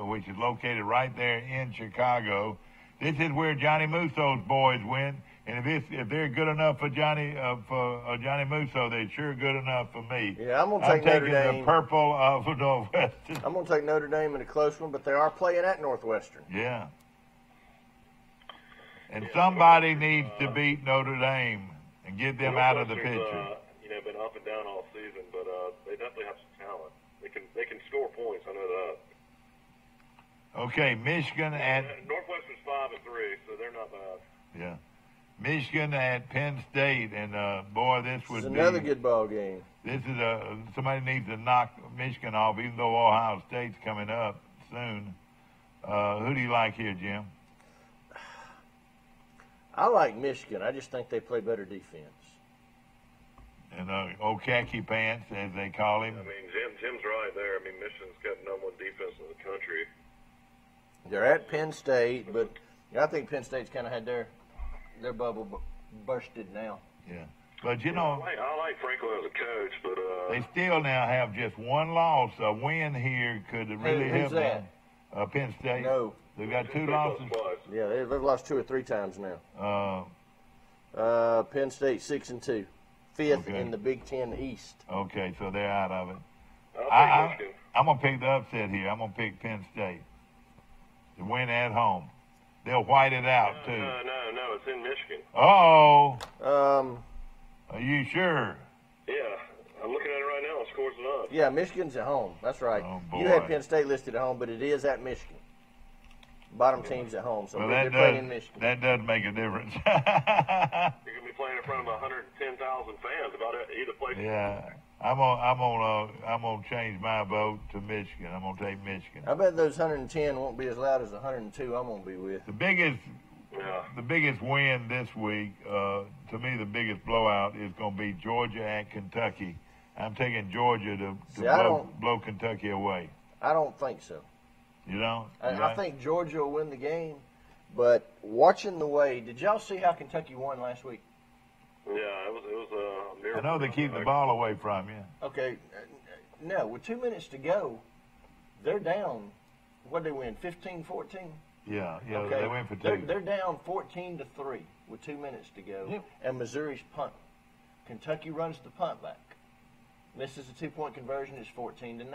S5: which is located right there in Chicago. This is where Johnny Musso's boys went, and if they're good enough for Johnny Musso, they're sure good enough for me.
S7: Yeah, I'm going to take Notre
S5: taking
S7: Dame.
S5: the purple of Northwestern.
S7: I'm going to take Notre Dame in a close one, but they are playing at Northwestern.
S5: Yeah. And somebody needs to beat Notre Dame and get them out of the picture.
S6: You know, been up and down all season, but they definitely have some talent. They can score points. I know that.
S5: Okay, Michigan at
S6: Northwestern's 5-3, so they're not bad.
S5: yeah, Michigan at Penn State, and boy, this would
S7: It's
S5: be
S7: another good ball game.
S5: This is somebody needs to knock Michigan off, even though Ohio State's coming up soon. Who do you like here, Jim?
S7: I like Michigan. I just think they play better defense.
S5: And old khaki pants, as they call him.
S6: I mean, Jim's right there. I mean, Michigan's got the number one defense in the country.
S7: They're at Penn State, but I think Penn State's kind of had their bubble bursted now.
S5: Yeah, but you know,
S6: I like Franklin as a coach, but
S5: they still now have just one loss. A win here could really
S7: Who's
S5: help them. Penn State.
S7: No.
S5: They've got two losses.
S7: Yeah, they've lost 2 or 3 times now. Penn State 6-2, 5th
S5: Okay.
S7: in the Big Ten East.
S5: Okay, so they're out of it.
S6: I'll take Michigan.
S5: I'm going to pick the upset here. I'm going to pick Penn State to win at home. They'll white it out, too.
S6: No, it's in Michigan.
S5: Oh. Are you sure?
S6: Yeah, I'm looking at it right now. Scores and odds.
S7: Yeah, Michigan's at home. That's right.
S5: Oh, boy.
S7: You had Penn State listed at home, but it is at Michigan. Bottom team's at home, so
S5: Well,
S7: they're playing in Michigan.
S5: that does make a difference.
S6: You're going to be playing in front of 110,000 fans about either place.
S5: Yeah. I'm gonna change my vote to Michigan. I'm gonna take Michigan.
S7: I bet those 110 won't be as loud as the 102 I'm gonna be with.
S5: The biggest win this week, to me, the biggest blowout is gonna be Georgia at Kentucky. I'm taking Georgia to blow Kentucky away.
S7: I don't think so.
S5: You don't?
S7: I think Georgia will win the game, but watching the way, did y'all see how Kentucky won last week?
S6: Yeah, it was a miracle.
S5: I know they keep the ball away from you.
S7: Okay, no, with 2 minutes to go, they're down. What did they win? 15-14?
S5: Yeah,
S7: Okay.
S5: they went for 2.
S7: They're down 14-3 with 2 minutes to go, and Missouri's punt. Kentucky runs the punt back. Misses a 2-point conversion. It's 14-9.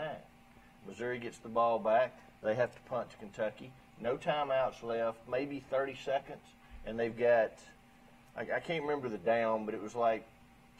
S7: Missouri gets the ball back. They have to punt to Kentucky. No timeouts left. Maybe 30 seconds, and they've got. I can't remember the down, but it was like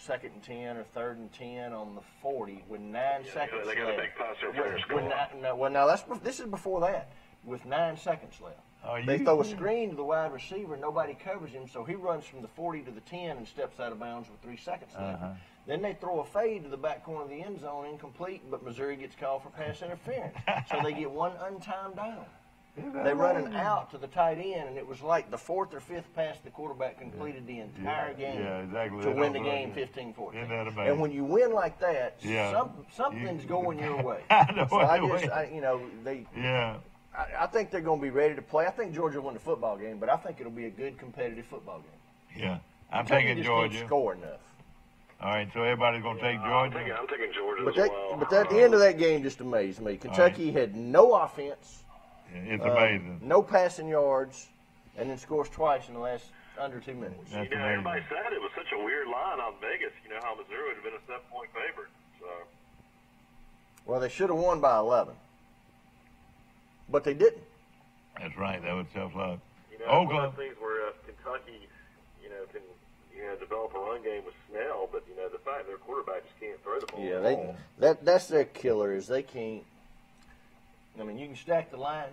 S7: 2nd and 10 or 3rd and 10 on the 40 with 9 seconds
S6: they got
S7: left.
S6: a big pass interference score.
S7: Now this is before that. With 9 seconds left, they throw a screen to the wide receiver. Nobody covers him, so he runs from the 40 to the 10 and steps out of bounds with 3 seconds left. Then they throw a fade to the back corner of the end zone, incomplete, but Missouri gets called for pass interference. So they get one untimed down. They run an out to the tight end, and it was like the 4th or 5th pass the quarterback completed the entire game to win the game 15-14.
S5: Isn't that amazing?
S7: And when you win like that, something's going your way. I think they're going to be ready to play. I think Georgia will win the football game, but I think it'll be a good competitive football game.
S5: Yeah, I'm
S7: Kentucky
S5: taking
S7: just
S5: Georgia.
S7: Can't score enough.
S5: All right, so everybody's going to take Georgia?
S6: I'm taking Georgia
S7: But
S6: as well.
S7: But at the end of that game just amazed me. Kentucky had no offense.
S5: It's amazing.
S7: No passing yards, and then scores twice in the last under 2 minutes.
S5: That's
S6: everybody said it was such a weird line on Vegas. You know how Missouri would have been a 7-point favorite. So.
S7: Well, they should have won by 11. But they didn't.
S5: That's right. That was tough luck.
S6: One of the things where Kentucky, can develop a run game with Snell, but the fact their quarterback just can't throw the ball.
S7: Yeah, that's their killer is they can't. I mean, you can stack the line,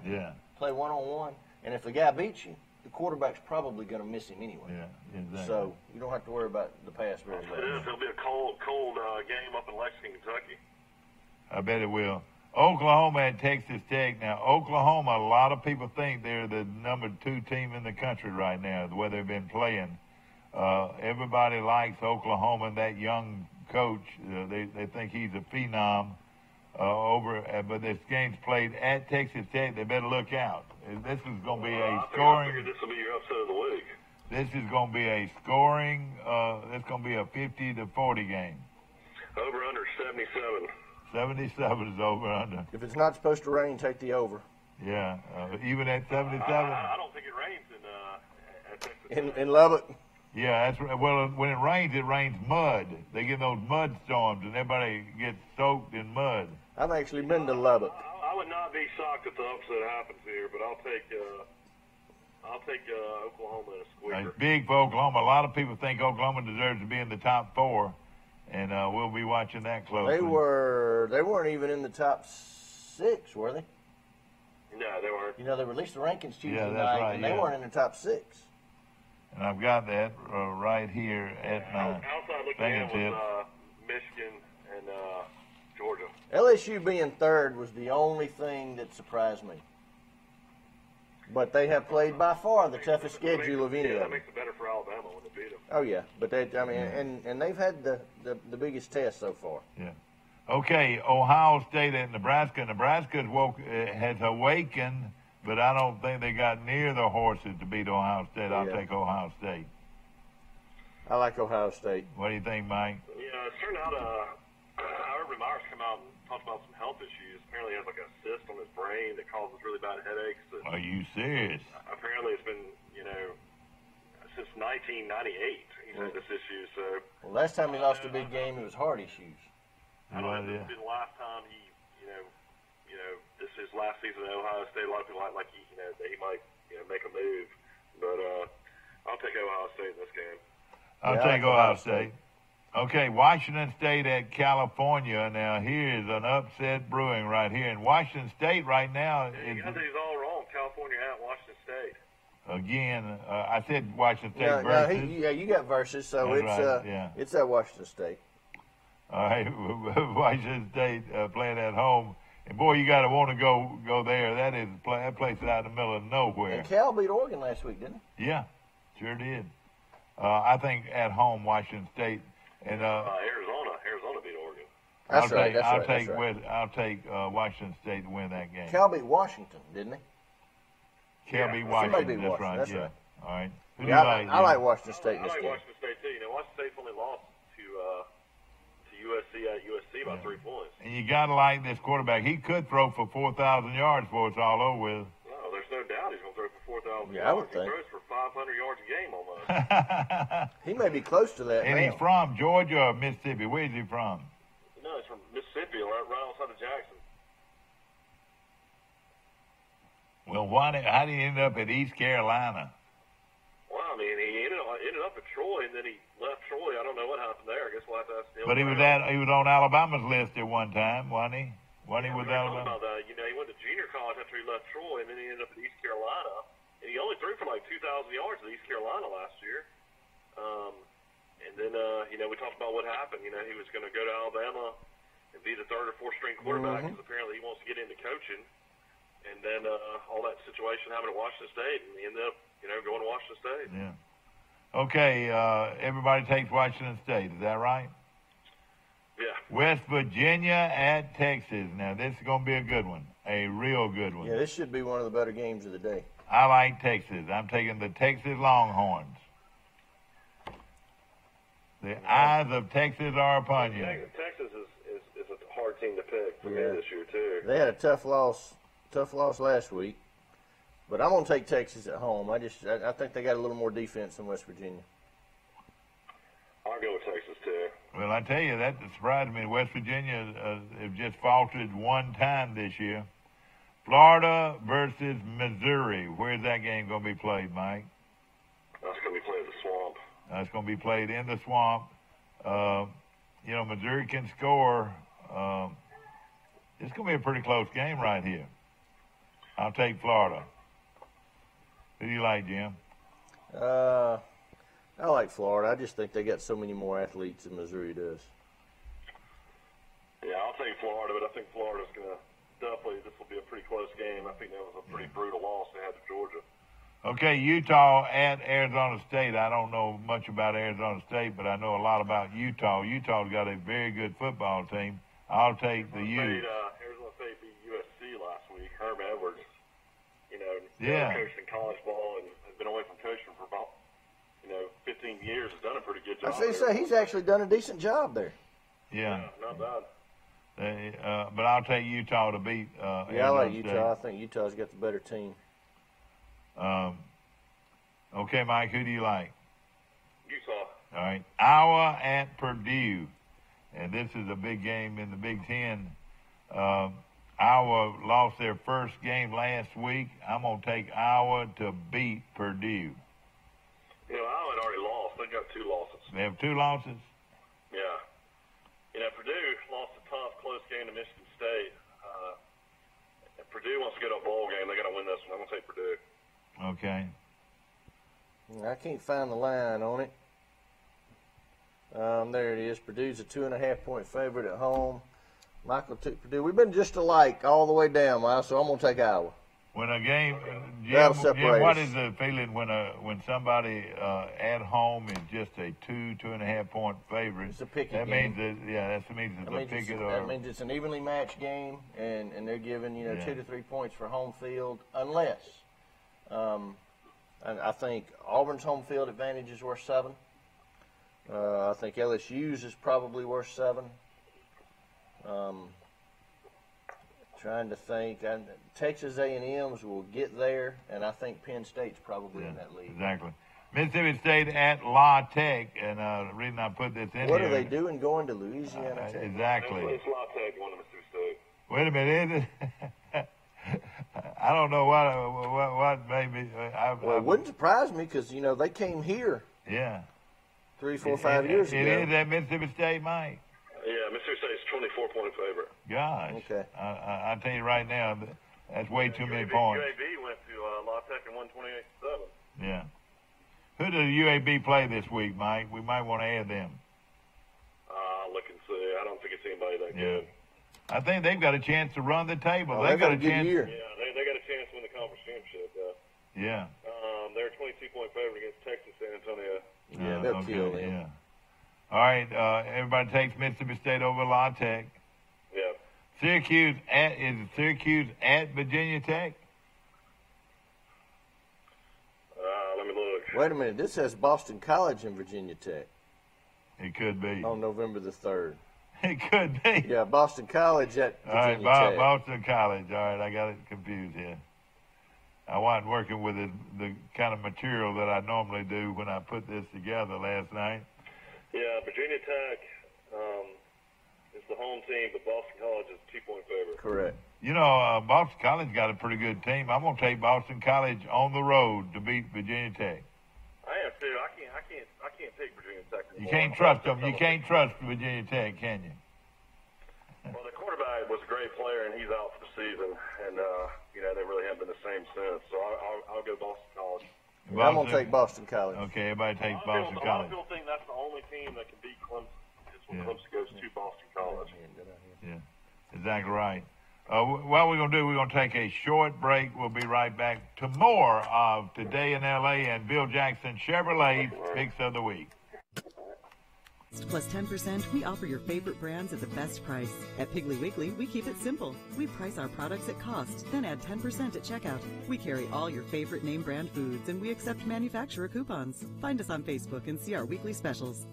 S7: play one-on-one, and if the guy beats you, the quarterback's probably going to miss him anyway.
S5: Yeah, exactly.
S7: So you don't have to worry about the pass very much.
S6: It'll be a cold game up in Lexington, Kentucky.
S5: I bet it will. Oklahoma and Texas Tech. Now, Oklahoma, a lot of people think they're the number 2 team in the country right now, the way they've been playing. Everybody likes Oklahoma and that young coach. They think he's a phenom. But this game's played at Texas Tech. They better look out. This is going to be a scoring.
S6: I figured this will be your upset of the week.
S5: This is going to be a scoring. It's going to be a 50-40 game.
S6: Over under 77.
S5: 77 is over under.
S7: If it's not supposed to rain, take the over.
S5: Yeah, even at 77.
S6: I don't think it rains at Texas.
S7: In Lubbock.
S5: Yeah, that's right. Well, when it rains mud. They get those mud storms, and everybody gets soaked in mud.
S7: I've actually been to Lubbock.
S6: I would not be shocked if the upset happens here, but I'll take Oklahoma in a squeaker.
S5: It's big for Oklahoma. A lot of people think Oklahoma deserves to be in the top 4, and we'll be watching that closely.
S7: They weren't even in the top 6, were they?
S6: No, they weren't.
S7: They released the rankings Tuesday night,
S5: right,
S7: and they weren't in the top 6.
S5: And I've got that right here at my
S6: outside looking in was Michigan and Georgia.
S7: LSU being 3rd was the only thing that surprised me. But they have played by far the toughest schedule of any of them.
S6: That makes it better for Alabama when they beat them.
S7: Oh yeah, but and they've had the biggest test so far.
S5: Yeah. Okay, Ohio State and Nebraska. Nebraska has awakened, but I don't think they got near the horses to beat Ohio State. I'll take Ohio State.
S7: I like Ohio State.
S5: What do you think, Mike?
S6: Yeah, it turned out Urban Meyer's come out and talked about some health issues. Apparently he has like a cyst on his brain that causes really bad headaches.
S5: Are you serious?
S6: Apparently it's been, since 1998 he's had this issue. So.
S7: Well, last time he lost a big game, it was heart issues.
S6: I don't know if this will be the last time he, his last season at Ohio State. A lot of people like that he might make a move, but I'll take Ohio State in this game.
S5: I'll take Ohio State. Okay, Washington State at California. Now, here is an upset brewing right here. In Washington State right now.
S6: You got these all wrong. California at Washington State.
S5: Again, I said Washington State versus.
S7: No, you got versus, so it's at Washington State.
S5: All right, Washington State playing at home. And, boy, you got to want to go there. That place is out in the middle of nowhere.
S7: And Cal beat Oregon last week, didn't he?
S5: Yeah, sure did. I think at home, Washington State. And
S6: Arizona beat Oregon.
S5: I'll take Washington State to win that game.
S7: Cal beat Washington, didn't he?
S5: Cal beat Washington. That's right.
S7: That's
S5: yeah.
S7: right.
S5: All right.
S7: I like Washington State in this game.
S6: I like Washington State too. Washington State's only lost to USC at USC by 3 points.
S5: And you got to like this quarterback. He could throw for 4,000 yards before it's all over with.
S6: No, there's no doubt he's going to throw for 4,000 yards.
S7: I would think.
S6: He throws for 500 yards a game almost.
S7: He may be close to that.
S5: And
S7: now.
S5: he's from Georgia or Mississippi. Where is he from?
S6: No, he's from Mississippi, right outside of Jackson.
S5: Well, how did he end up at East Carolina?
S6: Well, I mean, he ended up at Troy, and then he left Troy. I don't know what happened there. I guess we'll have to ask him.
S5: But he was on Alabama's list at one time, wasn't he? Wasn't he with Alabama?
S6: About that. He went to junior college after he left Troy, and then he ended up at East Carolina. And he only threw for like 2,000 yards at East Carolina last year. And then, we talked about what happened. He was going to go to Alabama and be the third or fourth string quarterback because apparently he wants to get into coaching. And then all that situation happened at Washington State, and he ended up, going to Washington State.
S5: Yeah. Okay, everybody takes Washington State. Is that right?
S6: Yeah.
S5: West Virginia at Texas. Now, this is going to be a good one, a real good one.
S7: Yeah, this should be one of the better games of the day.
S5: I like Texas. I'm taking the Texas Longhorns. The eyes of Texas are upon you.
S6: Texas is a hard team to pick for me this year, too.
S7: They had a tough loss last week, but I'm going to take Texas at home. I think they got a little more defense than West Virginia.
S6: I'll go with Texas, too.
S5: Well, I tell you, that surprised me. West Virginia have just faltered one time this year. Florida versus Missouri. Where's that game going to be played, Mike?
S6: That's going to be played at the Swamp.
S5: It's going to be played in the Swamp. Missouri can score. It's going to be a pretty close game right here. I'll take Florida. Who do you like, Jim?
S7: I like Florida. I just think they got so many more athletes than Missouri does.
S6: Yeah, I'll take Florida, but I think Florida's going to this will be a pretty close game. I think that was a pretty brutal loss they had to Georgia.
S5: Okay, Utah at Arizona State. I don't know much about Arizona State, but I know a lot about Utah. Utah's got a very good football team. I'll take the Utes.
S6: Arizona State beat USC last week. Herm Edwards, coached in college ball and has been away from coaching for about 15 years. Has done a pretty good job.
S7: I say he's actually done a decent job there.
S5: Yeah,
S6: not bad.
S5: But I'll take Utah to beat
S7: I like Utah. State. I think Utah's got the better team.
S5: Okay, Mike, who do you like?
S6: Utah.
S5: All right. Iowa at Purdue. And this is a big game in the Big Ten. Iowa lost their first game last week. I'm going to take Iowa to beat Purdue.
S6: Iowa had already lost. They got 2 losses.
S5: They have 2 losses?
S6: Yeah. Purdue lost a tough, close game to Michigan State. If Purdue wants to get a bowl game, they got to win this one. I'm going to take Purdue.
S5: Okay.
S7: I can't find the line on it. There it is. Purdue's a 2.5-point favorite at home. Michael took Purdue. We've been just alike all the way down, Miles, so I'm going to take Iowa.
S5: When a game,
S7: Jim,
S5: what is the feeling when somebody at home is just a 2.5-point favorite?
S7: It's a picket
S5: that
S7: game.
S5: Means that means it's a picket.
S7: That means it's an evenly matched game, and they're giving 2 to 3 points for home field, unless and I think Auburn's home field advantage is worth 7. I think LSU's is probably worth 7. Trying to think. Texas A&M's will get there, and I think Penn State's probably in that league.
S5: Exactly. Mississippi State at La Tech, and the reason I put this in
S7: what
S5: here.
S7: Are they doing going to Louisiana Tech?
S5: Exactly.
S6: It's La Tech going to Mississippi State.
S5: Wait a minute, is it? I don't know what made me.
S7: Well, it wouldn't surprise me because, they came here
S5: Yeah.
S7: 3, 4, 5 years ago.
S5: It is at Mississippi State, Mike.
S6: Yeah, Mississippi State's 24-point favorite.
S5: Gosh.
S7: Okay.
S5: I tell you right now, that's way too many points.
S6: UAB went to La Tech and won 28-7.
S5: Yeah. Who does UAB play this week, Mike? We might want to add them.
S6: Look and see. I don't think it's anybody that good.
S5: I think they've got a chance to run the table.
S7: Oh,
S5: they've got a
S7: good
S5: chance.
S7: year.
S6: Yeah, they got a chance to win the conference championship.
S5: Yeah.
S6: They're a 22-point favorite against Texas San Antonio.
S7: Yeah, they'll kill them.
S5: Yeah. All right, everybody takes Mississippi State over La Tech.
S6: Yeah.
S5: Syracuse at Virginia Tech?
S6: Let me look.
S7: Wait a minute. This has Boston College and Virginia Tech
S5: It could be.
S7: on November the 3rd.
S5: It could be.
S7: Yeah, Boston College at
S5: All right,
S7: Virginia Tech.
S5: Boston College. All right, I got it confused here. I wasn't working with the kind of material that I normally do when I put this together last night.
S6: Yeah, Virginia Tech is the home team, but Boston College is a 2-point favorite.
S7: Correct.
S5: Boston College got a pretty good team. I'm going to take Boston College on the road to beat Virginia Tech.
S6: I am too. I can't take Virginia Tech anymore.
S5: You can't trust them. You can't trust Virginia Tech, can you?
S6: Well, the quarterback was a great player, and he's out for the season. And, they really haven't been the same since. So I'll go Boston College.
S7: Yeah, I'm going to take Boston College.
S5: Okay, everybody takes Boston
S6: A lot
S5: College.
S6: of people think that's the only team that can beat Clemson. It's when Clemson goes to Boston College.
S5: Yeah, exactly right. What we're going to do, we're going to take a short break. We'll be right back to more of Today in L.A. and Bill Jackson Chevrolet Picks of the Week.
S8: Plus 10%, we offer your favorite brands at the best price. At Piggly Wiggly, we keep it simple. We price our products at cost, then add 10% at checkout. We carry all your favorite name brand foods, and we accept manufacturer coupons. Find us on Facebook and see our weekly specials.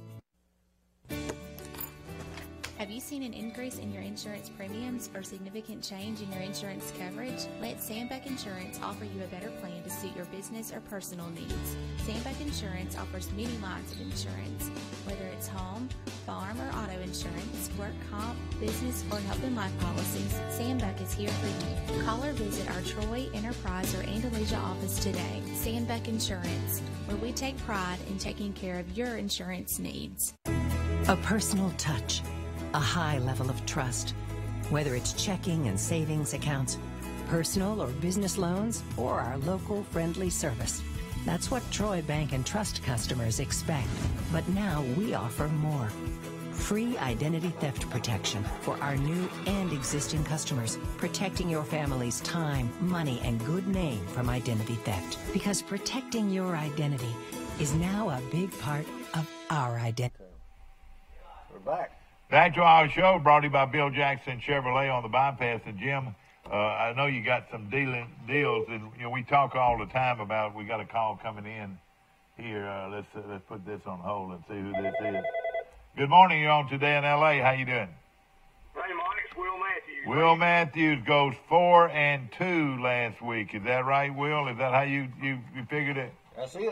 S9: Have you seen an increase in your insurance premiums or significant change in your insurance coverage? Let Sandbeck Insurance offer you a better plan to suit your business or personal needs. Sandbeck Insurance offers many lines of insurance, whether it's home, farm, or auto insurance, work comp, business, or health and life policies. Sandbeck is here for you. Call or visit our Troy, Enterprise, or Andalusia office today. Sandbeck Insurance, where we take pride in taking care of your insurance needs.
S10: A personal touch. A high level of trust. Whether it's checking and savings accounts, personal or business loans, or our local friendly service. That's what Troy Bank and Trust customers expect. But now we offer more. Free identity theft protection for our new and existing customers, protecting your family's time, money, and good name from identity theft. Because protecting your identity is now a big part of our identity.
S7: We're back.
S5: Back to our show, brought to you by Bill Jackson Chevrolet on the bypass. And Jim, I know you got some deals, and we talk all the time about. We got a call coming in here. Let's put this on hold and see who this is. Good morning. You're on Today in L.A. How you doing?
S6: Hey, Mike, it's Will Matthews.
S5: Will Matthews goes 4-2 last week. Is that right, Will? Is that how you figured it?
S7: That's it.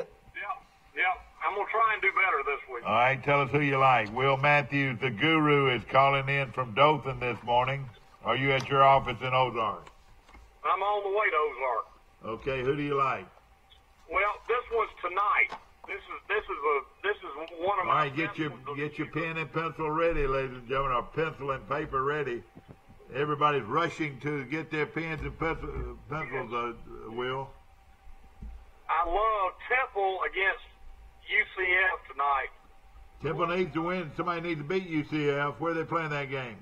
S6: Yep. I'm going to try and do better this week.
S5: All right, tell us who you like. Will Matthews, the guru, is calling in from Dothan this morning. Are you at your office in Ozark?
S6: I'm on the way to Ozark.
S5: Okay, who do you like?
S6: Well, this one's tonight. This is one of
S5: All
S6: my.
S5: right, get your pen and pencil ready, ladies and gentlemen, or pencil and paper ready. Everybody's rushing to get their pens and pencils, Will.
S6: I love Temple against UCF tonight.
S5: Temple needs to win. Somebody needs to beat UCF. Where are they playing that game?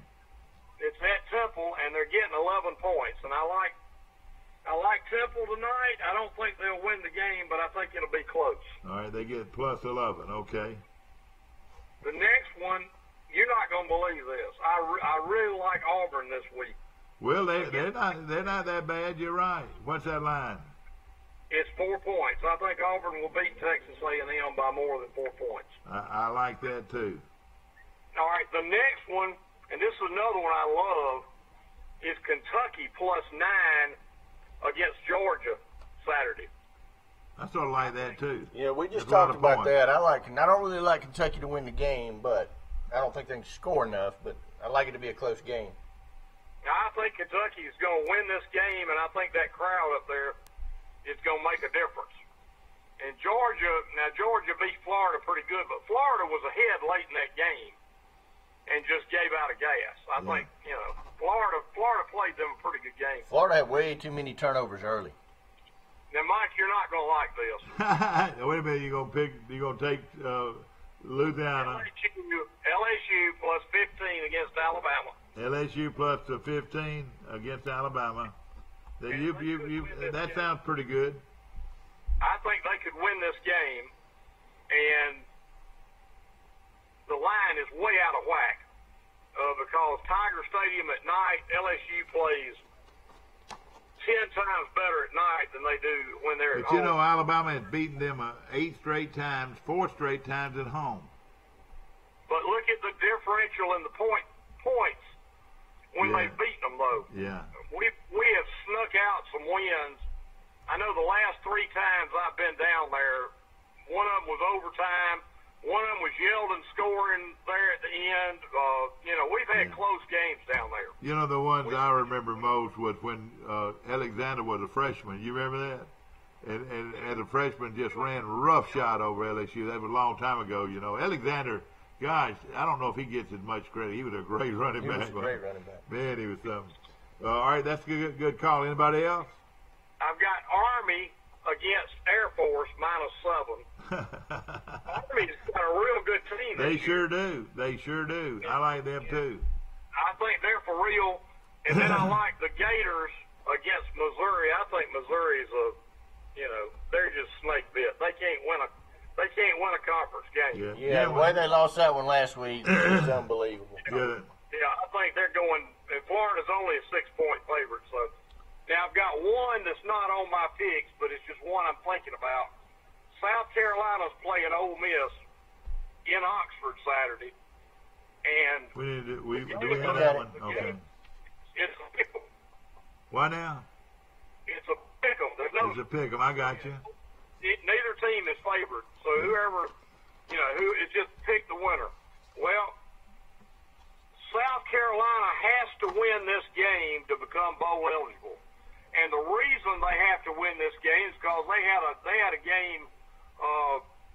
S6: It's at Temple, and they're getting 11 points. And I like Temple tonight. I don't think they'll win the game, but I think it'll be close.
S5: All right, they get plus 11. Okay.
S6: The next one, you're not going to believe this. I really like Auburn this week.
S5: Well, they're not that bad. You're right. What's that line?
S6: It's 4 points. I think Auburn will beat Texas A&M by more than 4 points.
S5: I like that, too.
S6: All right, the next one, and this is another one I love, is Kentucky plus 9 against Georgia Saturday.
S5: I sort of like that, too.
S7: Yeah, we just
S5: There's a lot
S7: talked
S5: of
S7: about
S5: points.
S7: that. I don't really like Kentucky to win the game, but I don't think they can score enough, but I like it to be a close game.
S11: I think Kentucky is going to win this game, and I think that crowd up there is going to make a difference. And Georgia beat Florida pretty good, but Florida was ahead late in that game and just gave out of gas. I think, Florida played them a pretty good game.
S7: Florida had way too many turnovers early.
S11: Now, Mike, you're not going to like this.
S5: Wait a minute, you're gonna take Louisiana.
S11: LSU plus 15 against Alabama.
S5: LSU plus the 15 against Alabama. That sounds pretty good.
S11: I think they could win this game, and the line is way out of whack because Tiger Stadium at night, LSU plays 10 times better at night than they do when they're at home.
S5: But Alabama has beaten them 8 straight times, 4 straight times at home.
S11: But look at the differential in the points when they've beaten them, though.
S5: Yeah.
S11: We have snuck out some wins. I know the last 3 times I've been down there, one of them was overtime. One of them was Yeldon scoring there at the end. We've had close games down there.
S5: The ones I remember most was when Alexander was a freshman. You remember that? And as a freshman, just ran roughshod over LSU. That was a long time ago. Alexander, gosh, I don't know if he gets as much credit. He was a great running back.
S7: He was a great running back.
S5: Man, he was something. All right, that's a good call. Anybody else?
S11: I've got Army against Air Force -7. Army's got a real good team.
S5: They sure do. I like them too.
S11: I think they're for real. And then I like the Gators against Missouri. I think Missouri's they're just snake bit. They can't win a conference game.
S7: Yeah, the way they lost that one last week was unbelievable.
S5: Yeah,
S11: I think they're going. And Florida's only a 6-point favorite. So now I've got one that's not on my picks, but it's just one I'm thinking about. South Carolina's playing Ole Miss in Oxford Saturday, and
S5: do we have that one? Okay.
S11: It's a pick'em.
S5: Why now?
S11: It's a pick'em.
S5: It's a pick'em. I got you.
S11: Neither team is favored, so whoever, it's just pick the winner. Well, South Carolina has to win this game to become bowl eligible, and the reason they have to win this game is because they had a game.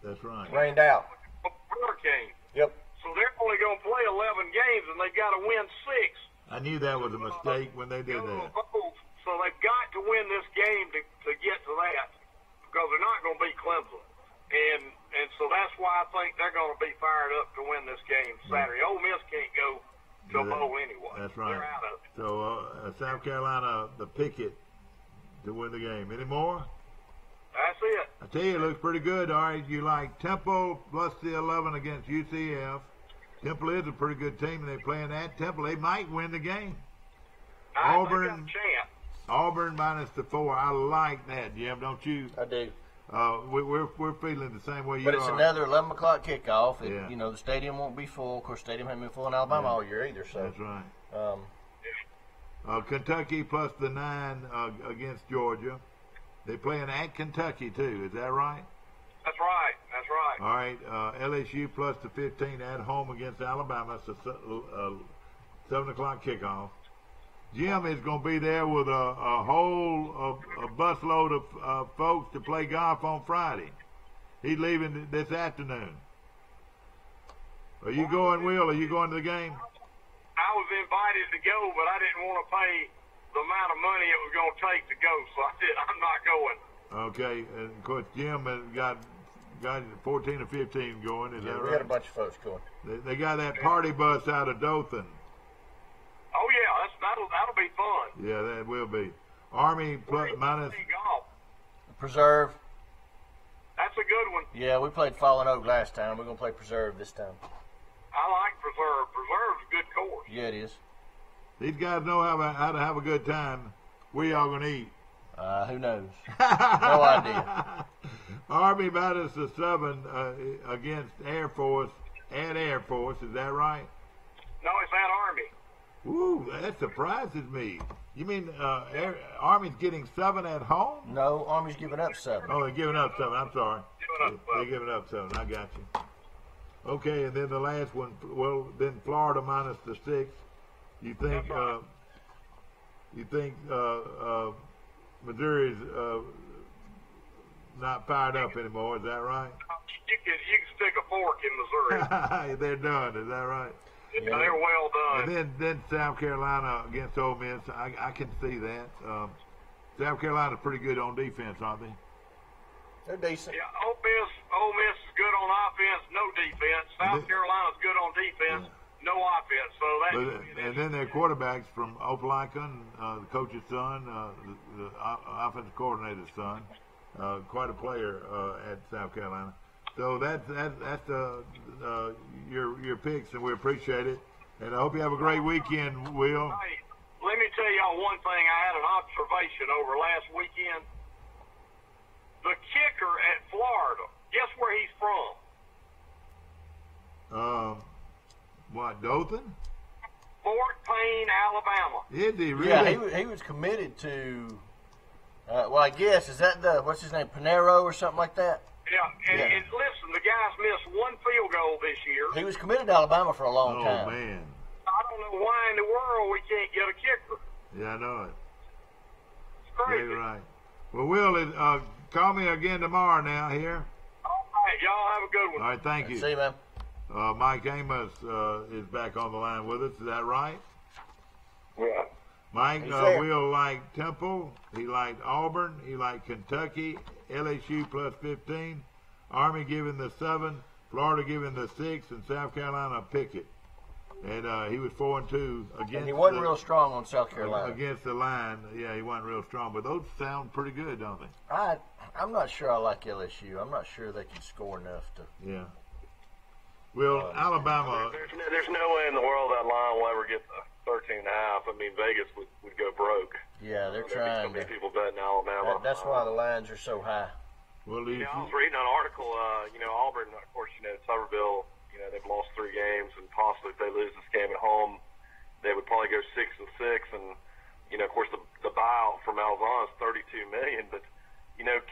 S5: That's right.
S7: Rained out.
S11: Hurricane.
S7: Yep.
S11: So they're only going to play 11 games, and they've got to win 6.
S5: I knew that was a mistake when they did that.
S11: So they've got to win this game to get to that, because they're not going to beat Clemson. And so that's why I think they're going to be fired up to win this game Saturday. Ole Miss can't go to a bowl anyway.
S5: That's right.
S11: They're out of it.
S5: So South Carolina, the picket to win the game. Any more?
S11: That's it.
S5: I tell you, it looks pretty good. All right, you like Temple plus the 11 against UCF. Temple is a pretty good team, and they're playing at Temple. They might win the game. Auburn minus the 4. I like that, Jim. Don't you?
S7: I do.
S5: We're feeling the same way you are.
S7: But it's another 11 o'clock kickoff. The stadium won't be full. Of course, stadium hasn't been full in Alabama all year either. So
S5: that's right. Kentucky plus the 9 against Georgia. They're playing at Kentucky too. Is that right?
S11: That's right.
S5: All right. LSU plus the 15 at home against Alabama. It's a 7 o'clock kickoff. Jim is going to be there with a whole busload of folks to play golf on Friday. He's leaving this afternoon. Are you going, Will? Are you going to the game?
S11: I was invited to go, but I didn't want to pay the amount of money it was going to take to go, so I'm not going.
S5: Okay, and of course Jim has got 14 or 15 going. Is that right?
S7: We had a bunch of folks going.
S5: They got that party bus out of Dothan.
S11: Oh yeah, that'll be fun.
S5: Yeah, that will be. Army plus minus.
S7: Preserve.
S11: That's a good one.
S7: Yeah, we played Fallen Oak last time. We're gonna play Preserve this time.
S11: I like Preserve. Preserve's a good course.
S7: Yeah, it is.
S5: These guys know how to have a good time. We all gonna eat.
S7: Who knows? No idea.
S5: Army minus the 7 against Air Force at Air Force. Is that right?
S11: No, it's at Army.
S5: Ooh, that surprises me. You mean Army's getting 7 at home?
S7: No, Army's giving up 7.
S5: Oh, they're giving up 7. I'm sorry. They're giving up 7. I got you. Okay, and then the last one, then Florida minus the 6. You think you think Missouri's not fired up anymore? Is that right?
S11: You can stick a fork in Missouri.
S5: They're done. Is that right?
S11: Yeah, they're well done.
S5: And then South Carolina against Ole Miss. I can see that. South Carolina's pretty good on defense, aren't they?
S7: They're decent.
S11: Yeah, Ole Miss is good on offense, no defense. South Carolina's good on defense, no offense. So
S5: and then their quarterbacks from Opelika, the coach's son, the offensive coordinator's son, quite a player at South Carolina. So that's your picks, and we appreciate it. And I hope you have a great weekend, Will.
S11: Hey, let me tell y'all one thing. I had an observation over last weekend. The kicker at Florida, guess where he's from?
S5: What, Dothan?
S11: Fort Payne, Alabama.
S5: Is he really?
S7: Yeah, he was committed to. Well, I guess is that what's his name, Panero or something like that?
S11: Yeah, and listen, the guy's missed one field goal this year.
S7: He was committed to Alabama for a long time.
S5: Oh man.
S11: I don't know why in the world we can't get a kicker.
S5: Yeah, I know it.
S11: It's crazy.
S5: You're right. Well, Will, call me again tomorrow now here.
S11: All right, y'all have a good one.
S5: All right, thank you.
S7: See you, man.
S5: Mike Amos is back on the line with us. Is that right?
S6: Yeah.
S5: Mike Will like Temple. He liked Auburn. He liked Kentucky. LSU plus 15. Army giving the 7. Florida giving the 6. And South Carolina pick it. And he was 4-2 against.
S7: And he wasn't real strong on South Carolina
S5: against the line. Yeah, he wasn't real strong. But those sound pretty good, don't they?
S7: I'm not sure I like LSU. I'm not sure they can score enough to.
S5: Yeah. Well, Alabama.
S6: There's no way in the world that line will ever get the 13.5. I mean, Vegas would go broke.
S7: Yeah, they're trying.
S6: So many people betting Alabama.
S7: That's why the lines are so high.
S5: Well,
S6: I was reading an article. Auburn, of course, Tuberville. They've lost 3 games, and possibly if they lose this game at home, they would probably go 6-6. And of course, the buyout from Malzahn is $32 million. But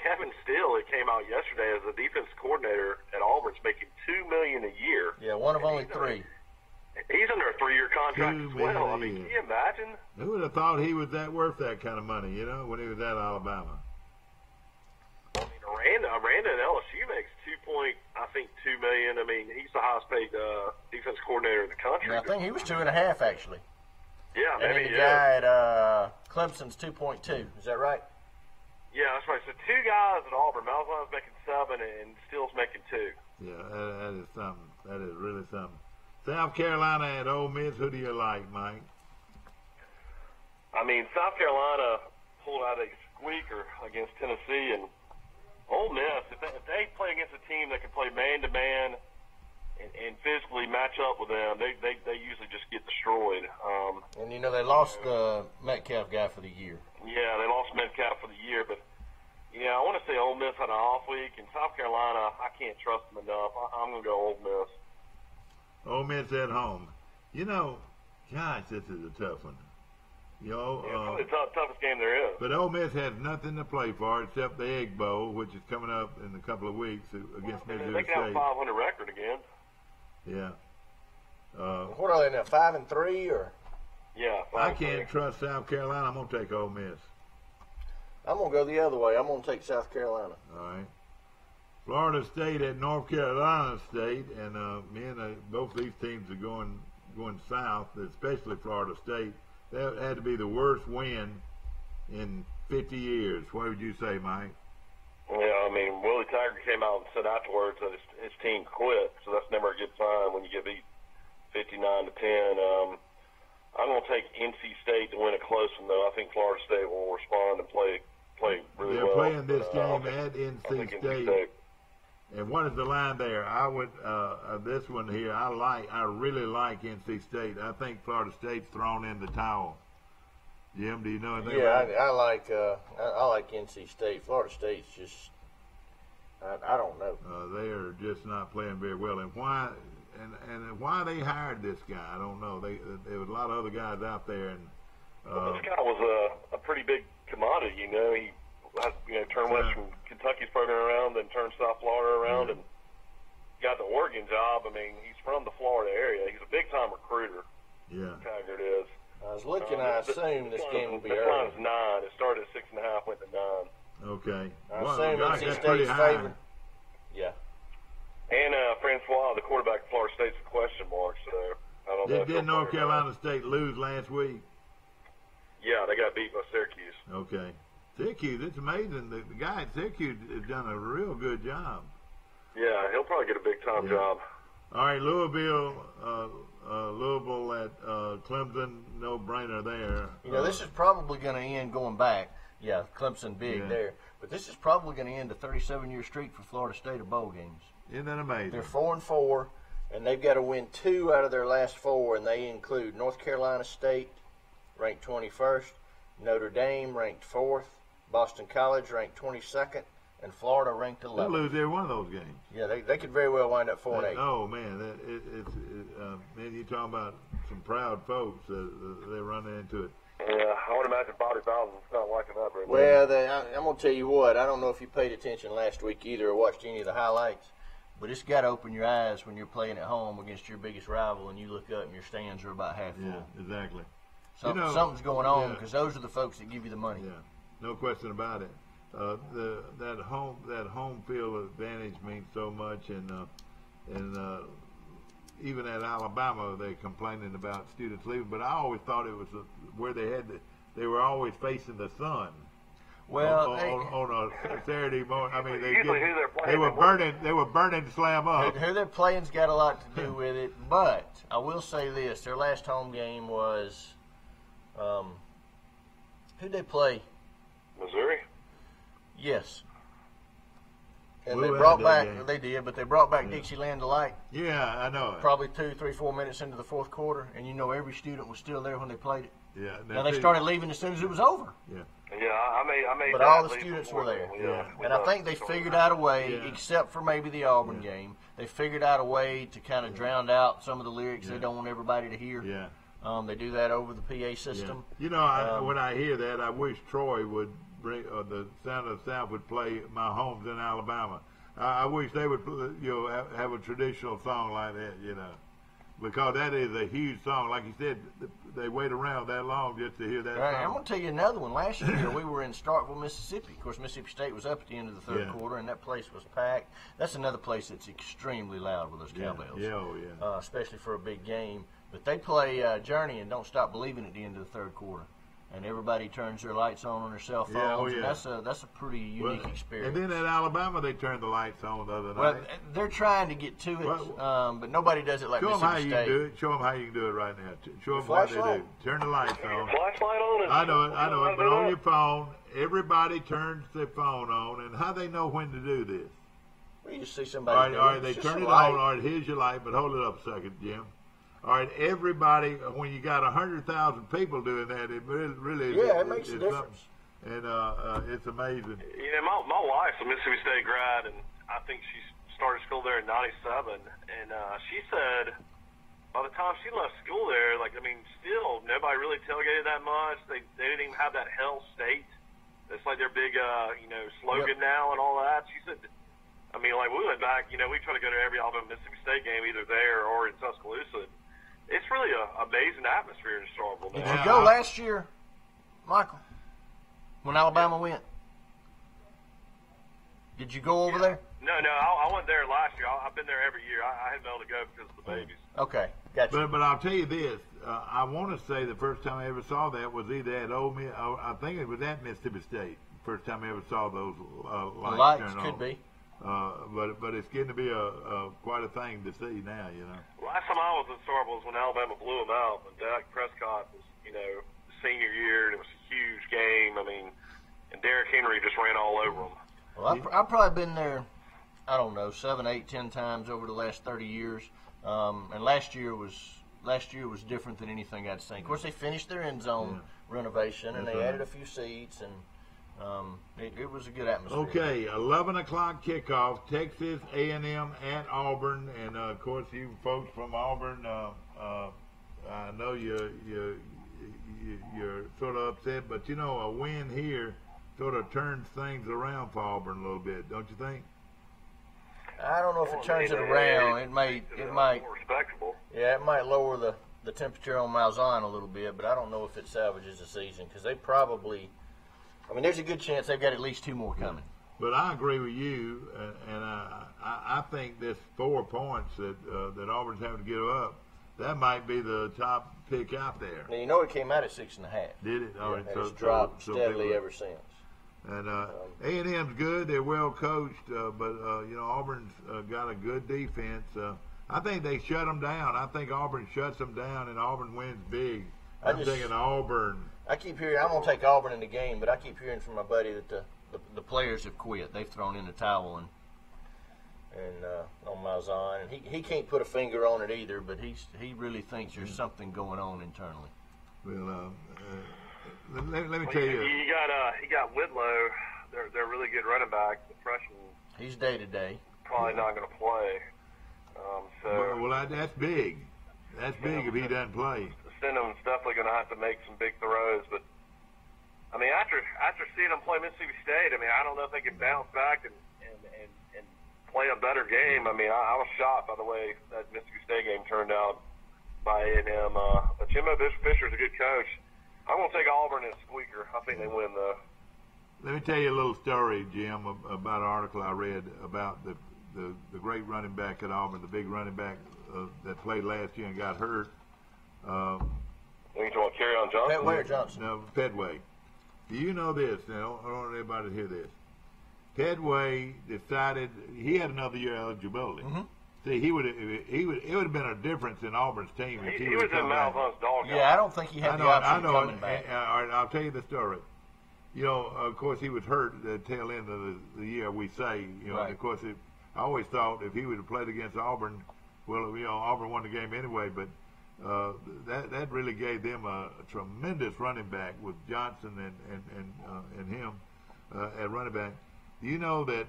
S6: Kevin Steele, it came out yesterday as the defense coordinator at Auburn's making $2 million a year.
S7: Yeah, one of only 3.
S6: He's under a 3-year contract as well. I mean, can you imagine?
S5: Who would have thought he was worth that kind of money? When he was at Alabama.
S6: I mean, Aranda at LSU makes $2 million. I mean, he's the highest paid defense coordinator in the country.
S7: Yeah, I think he was 2.5 actually.
S6: Yeah,
S7: and
S6: maybe.
S7: And the guy at Clemson's 2.2. Is that right?
S6: Yeah, that's right. So 2 guys at Auburn. Malzahn's making 7, and Steele's making 2.
S5: Yeah, that is something. That is really something. South Carolina at Ole Miss. Who do you like, Mike?
S6: I mean, South Carolina pulled out a squeaker against Tennessee, and Ole Miss, if they play against a team that can play man-to-man and physically match up with them, they usually just get destroyed.
S7: And, they lost the Metcalf guy for the year.
S6: Yeah, they lost Metcalf for the year. But, I want to say Ole Miss had an off week. And South Carolina, I can't trust them enough. I'm going to go Ole Miss.
S5: Ole Miss at home. Gosh, this is a tough one.
S6: Probably the toughest game there is.
S5: But Ole Miss has nothing to play for except the Egg Bowl, which is coming up in a couple of weeks against Missouri
S6: State. They can have a 500 record again.
S5: Yeah.
S7: What are they now, 5-3 or?
S6: Yeah.
S5: I can't trust South Carolina. I'm going to take Ole Miss.
S7: I'm going to go the other way. I'm going to take South Carolina.
S5: All right. Florida State at North Carolina State, and both these teams are going south, especially Florida State. That had to be the worst win in 50 years. What would you say, Mike?
S6: Yeah, I mean, Willie Taggart came out and said afterwards that his team quit, so that's never a good sign when you get beat 59-10. I'm going to take NC State to win a close one, though. I think Florida State will respond and play really well.
S5: They're playing this game at NC State. And what is the line there? I would this one here. I really like NC State. I think Florida State's thrown in the towel. Jim, do you know anything?
S7: Yeah,
S5: about it?
S7: I like NC State. Florida State's just I don't know.
S5: They are just not playing very well. And why? And why they hired this guy? I don't know. There was a lot of other guys out there, and
S6: this guy was a pretty big commodity. He turned Western Kentucky's program around, then turned South Florida around, and got the Oregon job. I mean, he's from the Florida area. He's a big-time recruiter.
S5: Yeah.
S6: Taggart is.
S7: I was looking. I assume this game will be
S6: this
S7: early.
S6: line's 9. It started at 6.5, went to 9.
S5: Okay.
S7: I
S5: Well,
S7: assume
S5: gosh,
S7: NC
S5: that's pretty
S7: State's
S5: high.
S7: favored. Yeah.
S6: And Francois, the quarterback of Florida State's a question mark, so I don't know.
S5: Did North Carolina State lose last week?
S6: Yeah, they got beat by Syracuse.
S5: Okay. Syracuse, it's amazing. The guy at Syracuse has done a real good job.
S6: Yeah, he'll probably get a big-time job.
S5: All right, Louisville at Clemson, no brainer there.
S7: You know, this is probably going to end going back. Yeah, Clemson big
S5: Yeah.
S7: there. But this is probably going to end a 37-year streak for Florida State of bowl games.
S5: Isn't that amazing?
S7: They're 4-4, and they've got to win 2 out of their last 4, and they include North Carolina State, ranked 21st, Notre Dame, ranked 4th, Boston College, ranked 22nd, and Florida, ranked 11th.
S5: They'll lose every one of those games.
S7: Yeah, they could very well wind up 4-8.
S5: Oh, man, man, you're talking about some proud folks. They're running into it.
S6: Yeah, I would imagine Bobby Bowden's not liking that very much.
S7: Well, I'm going to tell you what. I don't know if you paid attention last week either or watched any of the highlights, but it's got to open your eyes when you're playing at home against your biggest rival and you look up and your stands are about half full.
S5: Yeah, exactly.
S7: Something's going on because those are the folks that give you the money.
S5: Yeah, no question about it. That home field advantage means so much, and even at Alabama, they're complaining about students leaving. But I always thought it was where they were always facing the sun.
S7: Well,
S5: on a Saturday morning, I mean,
S6: they
S5: were burning Slam up.
S7: Who they're playing's got a lot to do with it. But I will say this: their last home game was, who'd they play?
S6: Missouri.
S7: Yes. And
S5: Blue
S7: they brought
S5: had
S7: back,
S5: that game.
S7: they did, but they brought back Dixieland Delight.
S5: Yeah, I know it.
S7: Probably 2, 3, 4 minutes into the fourth quarter, and you know every student was still there when they played it.
S5: Yeah.
S7: Now they started leaving as soon as it was over.
S5: Yeah.
S6: Yeah, I made.
S7: But all the students were there. And I think they figured out a way, except for maybe the Auburn game, they figured out a way to kind of drown out some of the lyrics they don't want everybody to hear.
S5: Yeah.
S7: They do that over the PA system.
S5: Yeah. You know, when I hear that, I wish Troy would bring the Sound of the South would play "My Home's in Alabama." I wish they would, have a traditional song like that, because that is a huge song. Like you said, they wait around that long just to hear that
S7: Right,
S5: song.
S7: I'm going to tell you another one. Last year, we were in Starkville, Mississippi. Of course, Mississippi State was up at the end of the third quarter, and that place was packed. That's another place that's extremely loud with those cowbells.
S5: Yeah.
S7: Especially for a big game. But they play Journey and Don't Stop Believing at the end of the third quarter. And everybody turns their lights on their cell phones. And that's a pretty unique experience.
S5: And then at Alabama, they turned the lights on the other night.
S7: Well, they're trying to get to it, but nobody does it like Mississippi State.
S5: Show them how you do it. Show them how you can do it right now. Show them what they do. Turn the lights on.
S6: Flashlight on.
S5: I know it. But on your phone, everybody turns their phone on. And how they know when to do this?
S7: Well, you just see somebody.
S5: All right, they turn it on. All right, here's your light. But hold it up a second, Jim. All right, everybody, when you got 100,000 people doing that, it really
S7: it makes a difference.
S5: And it's amazing.
S6: You know, my wife's a Mississippi State grad, and I think she started school there in '97. And she said by the time she left school there, still nobody really tailgated that much. They didn't even have that Hell State. That's like their big, slogan now and all that. She said, we went back, we try to go to every Alabama Mississippi State game either there or in Tuscaloosa. It's really an amazing atmosphere in Starkville.
S7: Did you go last year, Michael, when Alabama went? Did you go over there?
S6: No, I went there last year. I've been there every year. I haven't been able to go because of the babies.
S7: Okay, gotcha.
S5: But I'll tell you this. I want to say the first time I ever saw that was either at Ole Miss. I think it was at Mississippi State. First time I ever saw those lights turn on.
S7: Could be.
S5: But it's getting to be quite a thing to see now,
S6: Last time I was in Starkville was when Alabama blew them out. When Dak Prescott was, senior year, and it was a huge game. And Derrick Henry just ran all over them.
S7: Well, I've probably been there, I don't know, 7, 8, 10 times over the last 30 years. And last year was different than anything I'd seen. Of course, they finished their end zone renovation, and they added a few seats, and it was a good atmosphere.
S5: Okay, 11 o'clock kickoff, Texas A&M at Auburn, and of course you folks from Auburn, I know you're sort of upset, but a win here sort of turns things around for Auburn a little bit, don't you think?
S7: I don't know if it turns it around. It might.
S6: Respectable.
S7: Yeah, it might lower the temperature on Malzahn a little bit, but I don't know if it salvages the season because they probably. I mean, there's a good chance they've got at least 2 more coming.
S5: But I agree with you, and I think this 4 points that Auburn's having to give up, that might be the top pick out there.
S7: Now, you know it came out at 6.5.
S5: Did it? All right.
S7: And it's dropped steadily ever since.
S5: And A&M's good. They're well coached, but Auburn's got a good defense. I think they shut them down. I think Auburn shuts them down, and Auburn wins big. I'm thinking Auburn.
S7: I keep hearing I'm gonna take Auburn in the game, but I keep hearing from my buddy that the players have quit. They've thrown in the towel and on Malzahn, and he can't put a finger on it either. But he really thinks there's something going on internally.
S5: Well, let me tell you.
S6: He got Whitlow. They're really good running back. The freshman.
S7: He's day to day.
S6: Probably not going to play.
S5: That's big. That's big if he doesn't play.
S6: Stidham's definitely going to have to make some big throws, but I mean, after seeing them play Mississippi State, I mean, I don't know if they can bounce back and play a better game. I mean, I was shocked by the way that Mississippi State game turned out by A&M. But Jimbo Fisher's a good coach. I'm going to take Auburn and Squeaker. I think they win, though.
S5: Let me tell you a little story, Jim, about an article I read about the great running back at Auburn, the big running back that played last year and got hurt.
S6: You talking about Kerryon Johnson?
S7: Petway Johnson.
S5: No, Petway. Do you know this? Now, I want everybody to hear this. Petway decided he had another year eligibility.
S7: Mm-hmm.
S5: See, it would have been a difference in Auburn's team. If
S6: he was in Malzahn's dog.
S7: Yeah, I don't think he had the option of coming back.
S5: All right, I'll tell you the story. You know, of course, he was hurt at the tail end of the year, we say. You know,
S7: right.
S5: Of course, I always thought if he would have played against Auburn, well, you know, Auburn won the game anyway, but that really gave them a tremendous running back with Johnson and him at running back. Do you know that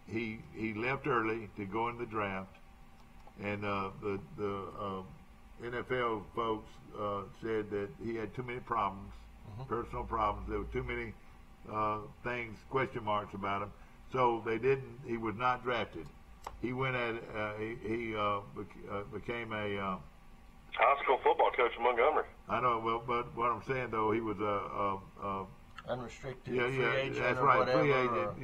S5: he left early to go in the draft, and the NFL folks said that he had too many problems, personal problems. There were too many things, question marks about him. So he was not drafted. He went became a
S6: high school football coach in Montgomery.
S5: I know, well, but what I'm saying though, he was
S7: unrestricted
S5: free
S7: agent.
S5: That's
S7: or
S5: right,
S7: whatever,
S5: free agent.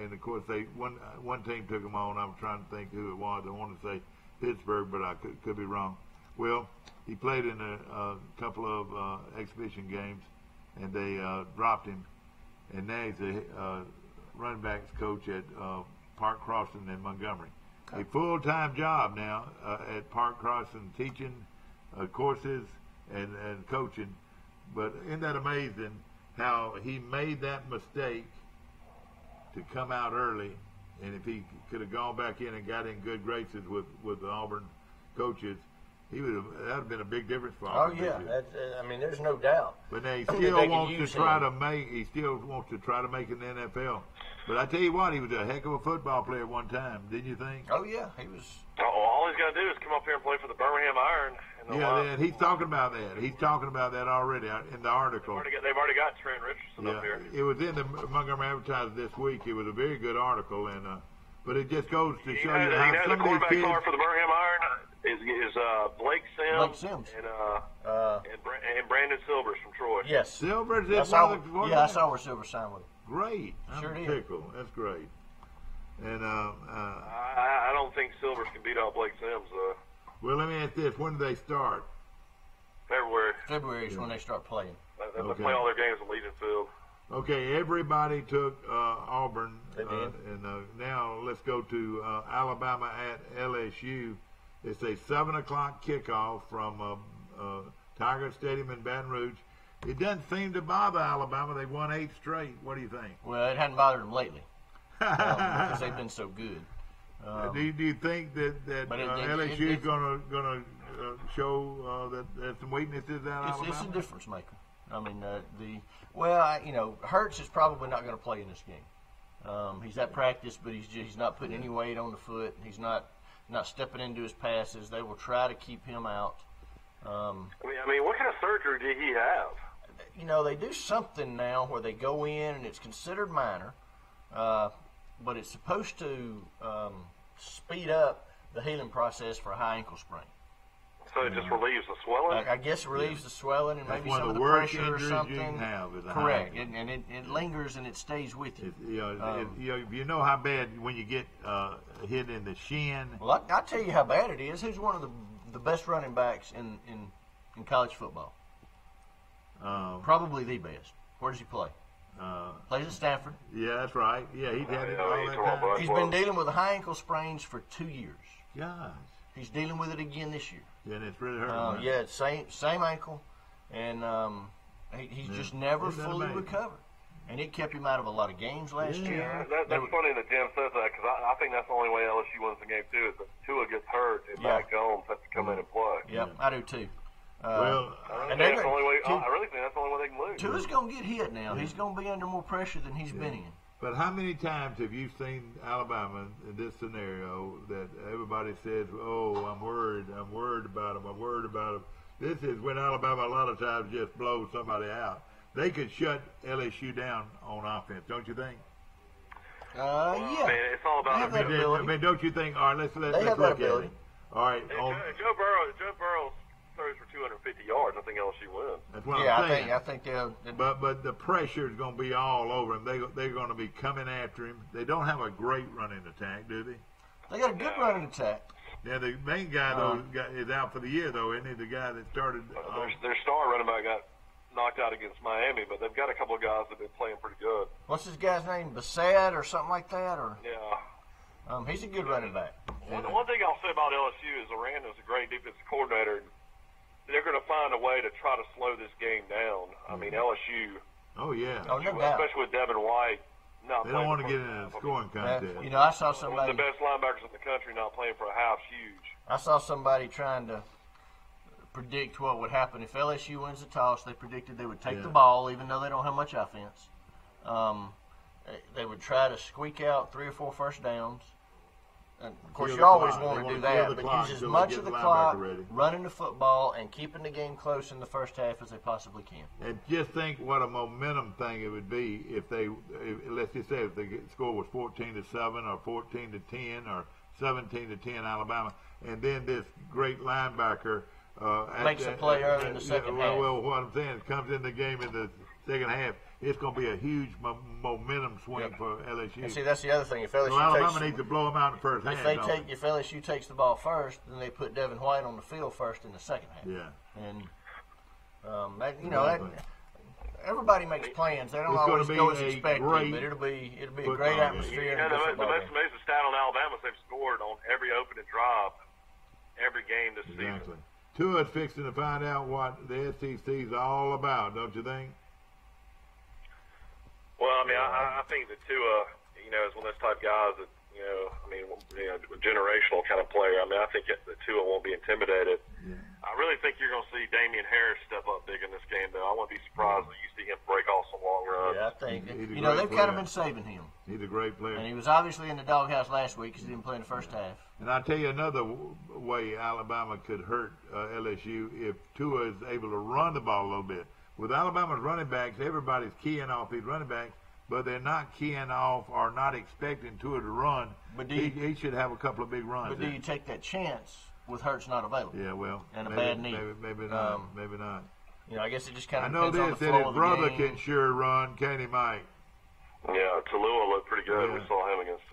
S5: And of course one team took him on. I'm trying to think who it was. I want to say Pittsburgh, but I could be wrong. Well, he played in a couple of exhibition games, and they dropped him, and now he's a running backs coach at Park Crossing in Montgomery. A full-time job now at Park Crossing, teaching courses and coaching. But isn't that amazing how he made that mistake to come out early, and if he could have gone back in and got in good graces with the Auburn coaches, that would have been a big difference for Auburn.
S7: Oh yeah, I mean, there's no doubt.
S5: But now he still wants to try to make it in the NFL. But I tell you what, he was a heck of a football player at one time, didn't you think?
S7: Oh yeah, he was.
S6: All he's got to do is come up here and play for the Birmingham Iron.
S5: And he's talking about that. He's talking about that already in the article.
S6: They've already got Trent Richardson up here.
S5: It was in the Montgomery Advertiser this week. It was a very good article, but it just goes to show you how some of these kids.
S6: The quarterback for the Birmingham Iron is Blake Sims, and Brandon Silvers from Troy.
S7: Yes,
S5: Silvers.
S7: I saw where Silvers signed with him.
S5: Great.
S7: Sure
S5: I'm
S7: did.
S5: tickled. That's great. And
S6: I don't think Silvers can beat out Blake Sims.
S5: Well, let me ask this: when do they start?
S6: February.
S7: February is when they start playing.
S6: They play all their games at Legion Field.
S5: Okay, everybody took Auburn.
S7: They did.
S5: And now let's go to Alabama at LSU. It's a 7 o'clock kickoff from Tiger Stadium in Baton Rouge. It doesn't seem to bother Alabama. They won 8 straight. What do you think?
S7: Well, it hadn't bothered them lately because they've been so good.
S5: Do you think that LSU is going to show that there's some weaknesses at Alabama?
S7: It's a difference maker. I mean, Hurts is probably not going to play in this game. He's at practice, but he's not putting any weight on the foot. He's not stepping into his passes. They will try to keep him out.
S6: I mean, what kind of surgery did he have?
S7: They do something now where they go in and it's considered minor, but it's supposed to speed up the healing process for a high ankle sprain.
S6: So it just relieves the swelling?
S7: I guess it relieves the swelling and
S5: That's
S7: maybe
S5: one
S7: some
S5: of
S7: of
S5: the
S7: the
S5: worst
S7: pressure or
S5: injuries
S7: something.
S5: you can have is a
S7: Correct,
S5: high ankle.
S7: and it lingers and it stays with you.
S5: If you know how bad when you get hit in the shin.
S7: Well, I'll tell you how bad it is. Who's one of the best running backs in college football? Probably the best. Where does he play? Plays at Stanford.
S5: Yeah, that's right. Yeah, he's had it all that time.
S7: He's been dealing with high ankle sprains for 2 years.
S5: Gosh.
S7: He's dealing with it again this year.
S5: Yeah, and it's really hurting.
S7: Yeah, it's same ankle, and he's just never fully recovered. And it kept him out of a lot of games last year.
S6: That's funny that Jim says that, because I think that's the only way LSU wins the game, too, is if Tua gets hurt and Mac Jones has to come in and play.
S7: Yep, I do, too.
S5: Well,
S6: I really think that's the only way they can lose.
S7: Tua's going to get hit now. He's going to be under more pressure than he's been in.
S5: But how many times have you seen Alabama in this scenario that everybody says, "Oh, I'm worried about them. This is when Alabama a lot of times just blows somebody out. They could shut LSU down on offense, don't you think?
S7: Yeah.
S6: I mean, it's all about
S5: I mean, don't you think? All right, let's look at it. All right.
S6: Joe Burrow throws for 250 yards. I think LSU wins.
S5: That's what I'm saying.
S7: I think they'll.
S5: But the pressure is going to be all over him. They're going to be coming after him. They don't have a great running attack, do they?
S7: They got a good running attack.
S5: Yeah, the main guy though is out for the year though, isn't he? The guy that started.
S6: Their star running back got knocked out against Miami, but they've got a couple of guys that have been playing pretty good.
S7: What's this guy's name? Bassett or something like that, or?
S6: Yeah.
S7: He's a good running back.
S6: One thing I'll say about LSU is Aranda's a great defensive coordinator. They're going to find a way to try to slow this game down. I mean, LSU.
S5: Oh yeah.
S7: Oh, no doubt.
S6: Especially with Devin White.
S5: They don't want to get in a scoring contest.
S7: You know, I saw somebody.
S6: One of the best linebackers in the country not playing for a half's huge.
S7: I saw somebody trying to predict what would happen if LSU wins the toss. They predicted they would take the ball, even though they don't have much offense. They would try to squeak out 3 or 4 first downs. And of course, you always want to do that, but use as much of the clock running the football and keeping the game close in the first half as they possibly can.
S5: And just think what a momentum thing it would be if let's just say if the score was 14-7 or 14-10 or 17-10 Alabama, and then this great linebacker
S7: makes a play early in the second half.
S5: Well, what I'm saying, comes in the game in the second half. It's going to be a huge momentum swing for LSU.
S7: And see, that's the other thing. If LSU
S5: Alabama needs to blow them out in the first half.
S7: If LSU takes the ball first, then they put Devin White on the field first in the second half.
S5: Yeah.
S7: And everybody makes plans. They don't always go as expected, but it'll be a great atmosphere.
S6: The most amazing stat on Alabama is they've scored on every opening drive, every game this season.
S5: Tua's fixing to find out what the SEC's all about, don't you think?
S6: Well, I mean, I think that Tua, is one of those type guys that, a generational kind of player. I mean, I think that Tua won't be intimidated. Yeah. I really think you're going to see Damian Harris step up big in this game, though. I wouldn't be surprised if you see him break off some long runs.
S7: Yeah, I think. They've kind of been saving him.
S5: He's a great player.
S7: And he was obviously in the doghouse last week because he didn't play in the first half.
S5: And I'll tell you another way Alabama could hurt LSU if Tua is able to run the ball a little bit. With Alabama's running backs, everybody's keying off these running backs, but they're not keying off or not expecting Tua to run. But he should have a couple of big runs.
S7: But do you take that chance with Hurts not available?
S5: Yeah, well.
S7: And a bad knee.
S5: Maybe not. Maybe not.
S7: I guess it just kind of
S5: depends on the flow of the game. I know that his brother can sure run, can't he, Mike?
S6: Yeah, Tallulah looked pretty good. Yeah. We saw him against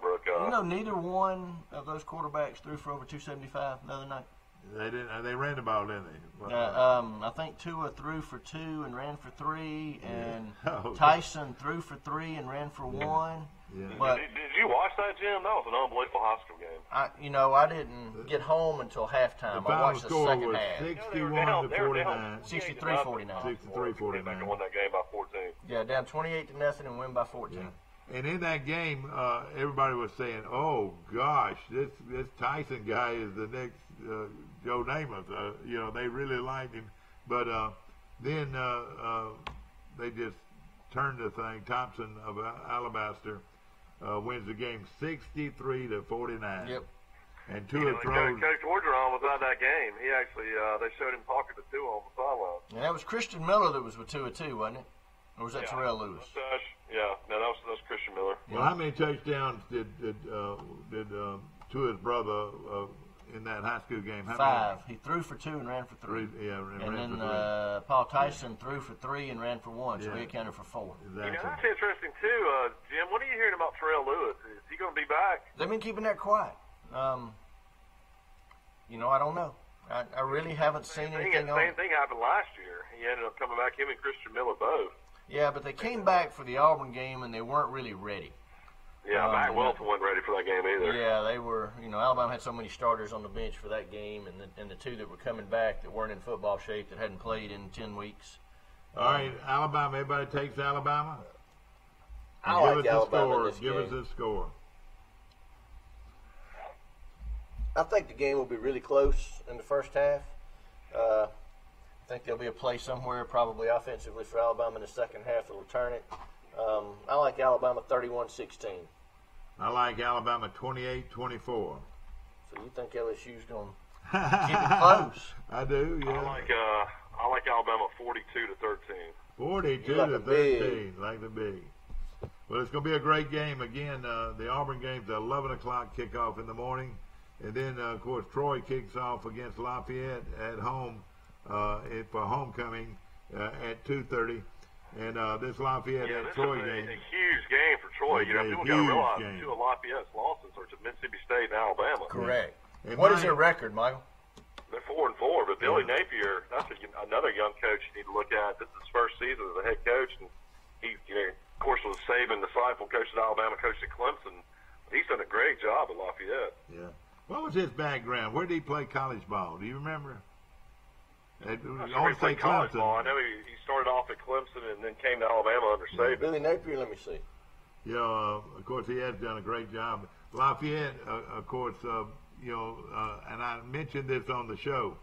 S6: Brooke.
S7: Neither one of those quarterbacks threw for over 275 the other night.
S5: They didn't. They ran the ball, didn't they?
S7: I think Tua threw for 2 and ran for 3, and Tyson threw for 3 and ran for 1.
S5: Yeah.
S6: But did you watch that, Jim? That was an unbelievable high school game.
S7: I didn't get home until halftime. I watched the second half.
S5: 61-49.
S7: 63-49.
S6: 63-49. They won that game by 14.
S7: Yeah, down 28-0 and win by 14.
S5: Yeah. And in that game, everybody was saying, "Oh gosh, this Tyson guy is the next Joe Namath." They really liked him, but then they just turned the thing. Thompson of Alabaster wins the game 63-49.
S7: Yep.
S5: And Tua throws.
S6: Coach Orgeron was at that game. He actually they showed him talking to Tua on the sideline.
S7: And that was Christian Miller that was with Tua too, wasn't it? Or was that Terrell Lewis?
S6: That was Christian Miller.
S5: Well, how many touchdowns did Tua's brother in that high school game? How
S7: 5. He threw for 2 and ran for 3.
S5: And
S7: then Paul Tyson threw for 3 and ran for 1, so he accounted for 4.
S5: Exactly.
S6: That's interesting too, Jim. What are you hearing about Terrell Lewis? Is he going to be back?
S7: They've been keeping that quiet. I don't know. I really haven't seen anything on it.
S6: Same thing happened last year. He ended up coming back, him and Christian Miller both.
S7: Yeah, but they came back for the Auburn game, and they weren't really ready.
S6: Yeah, Matt Wilson wasn't ready for that game either.
S7: Yeah, they were. Alabama had so many starters on the bench for that game, and the 2 that were coming back that weren't in football shape, that hadn't played in 10 weeks.
S5: All right, Alabama. Everybody takes Alabama?
S7: I like Alabama in this game.
S5: Give us a score.
S7: I think the game will be really close in the first half. I think there'll be a play somewhere, probably offensively for Alabama in the second half that will turn it. I like Alabama 31-16.
S5: I like Alabama 28-24.
S7: So you think LSU's going to keep it close?
S5: I do, yeah.
S6: I like Alabama 42-13.
S5: 42-13, like the big. Well, it's going to be a great game. Again, the Auburn game's at 11 o'clock kickoff in the morning. And then, of course, Troy kicks off against Lafayette at home for homecoming at 2:30. And this Lafayette Troy game.
S6: It's a huge game for Troy. People got to realize 2 of Lafayette's losses are to Mississippi State and Alabama.
S7: Correct. What is their record, Michael?
S6: They're 4-4, but Billy Napier, that's another young coach you need to look at. This is his first season as a head coach, and he, of course, was Saban disciple, coach at Alabama, coached at Clemson. He's done a great job at Lafayette.
S5: Yeah. What was his background? Where did he play college ball? Do you remember?
S6: I played college ball. I know he started off at Clemson and then came to Alabama under Saban.
S7: Billy Napier, let me see.
S5: Of course, he has done a great job. Lafayette, of course, and I mentioned this on the show,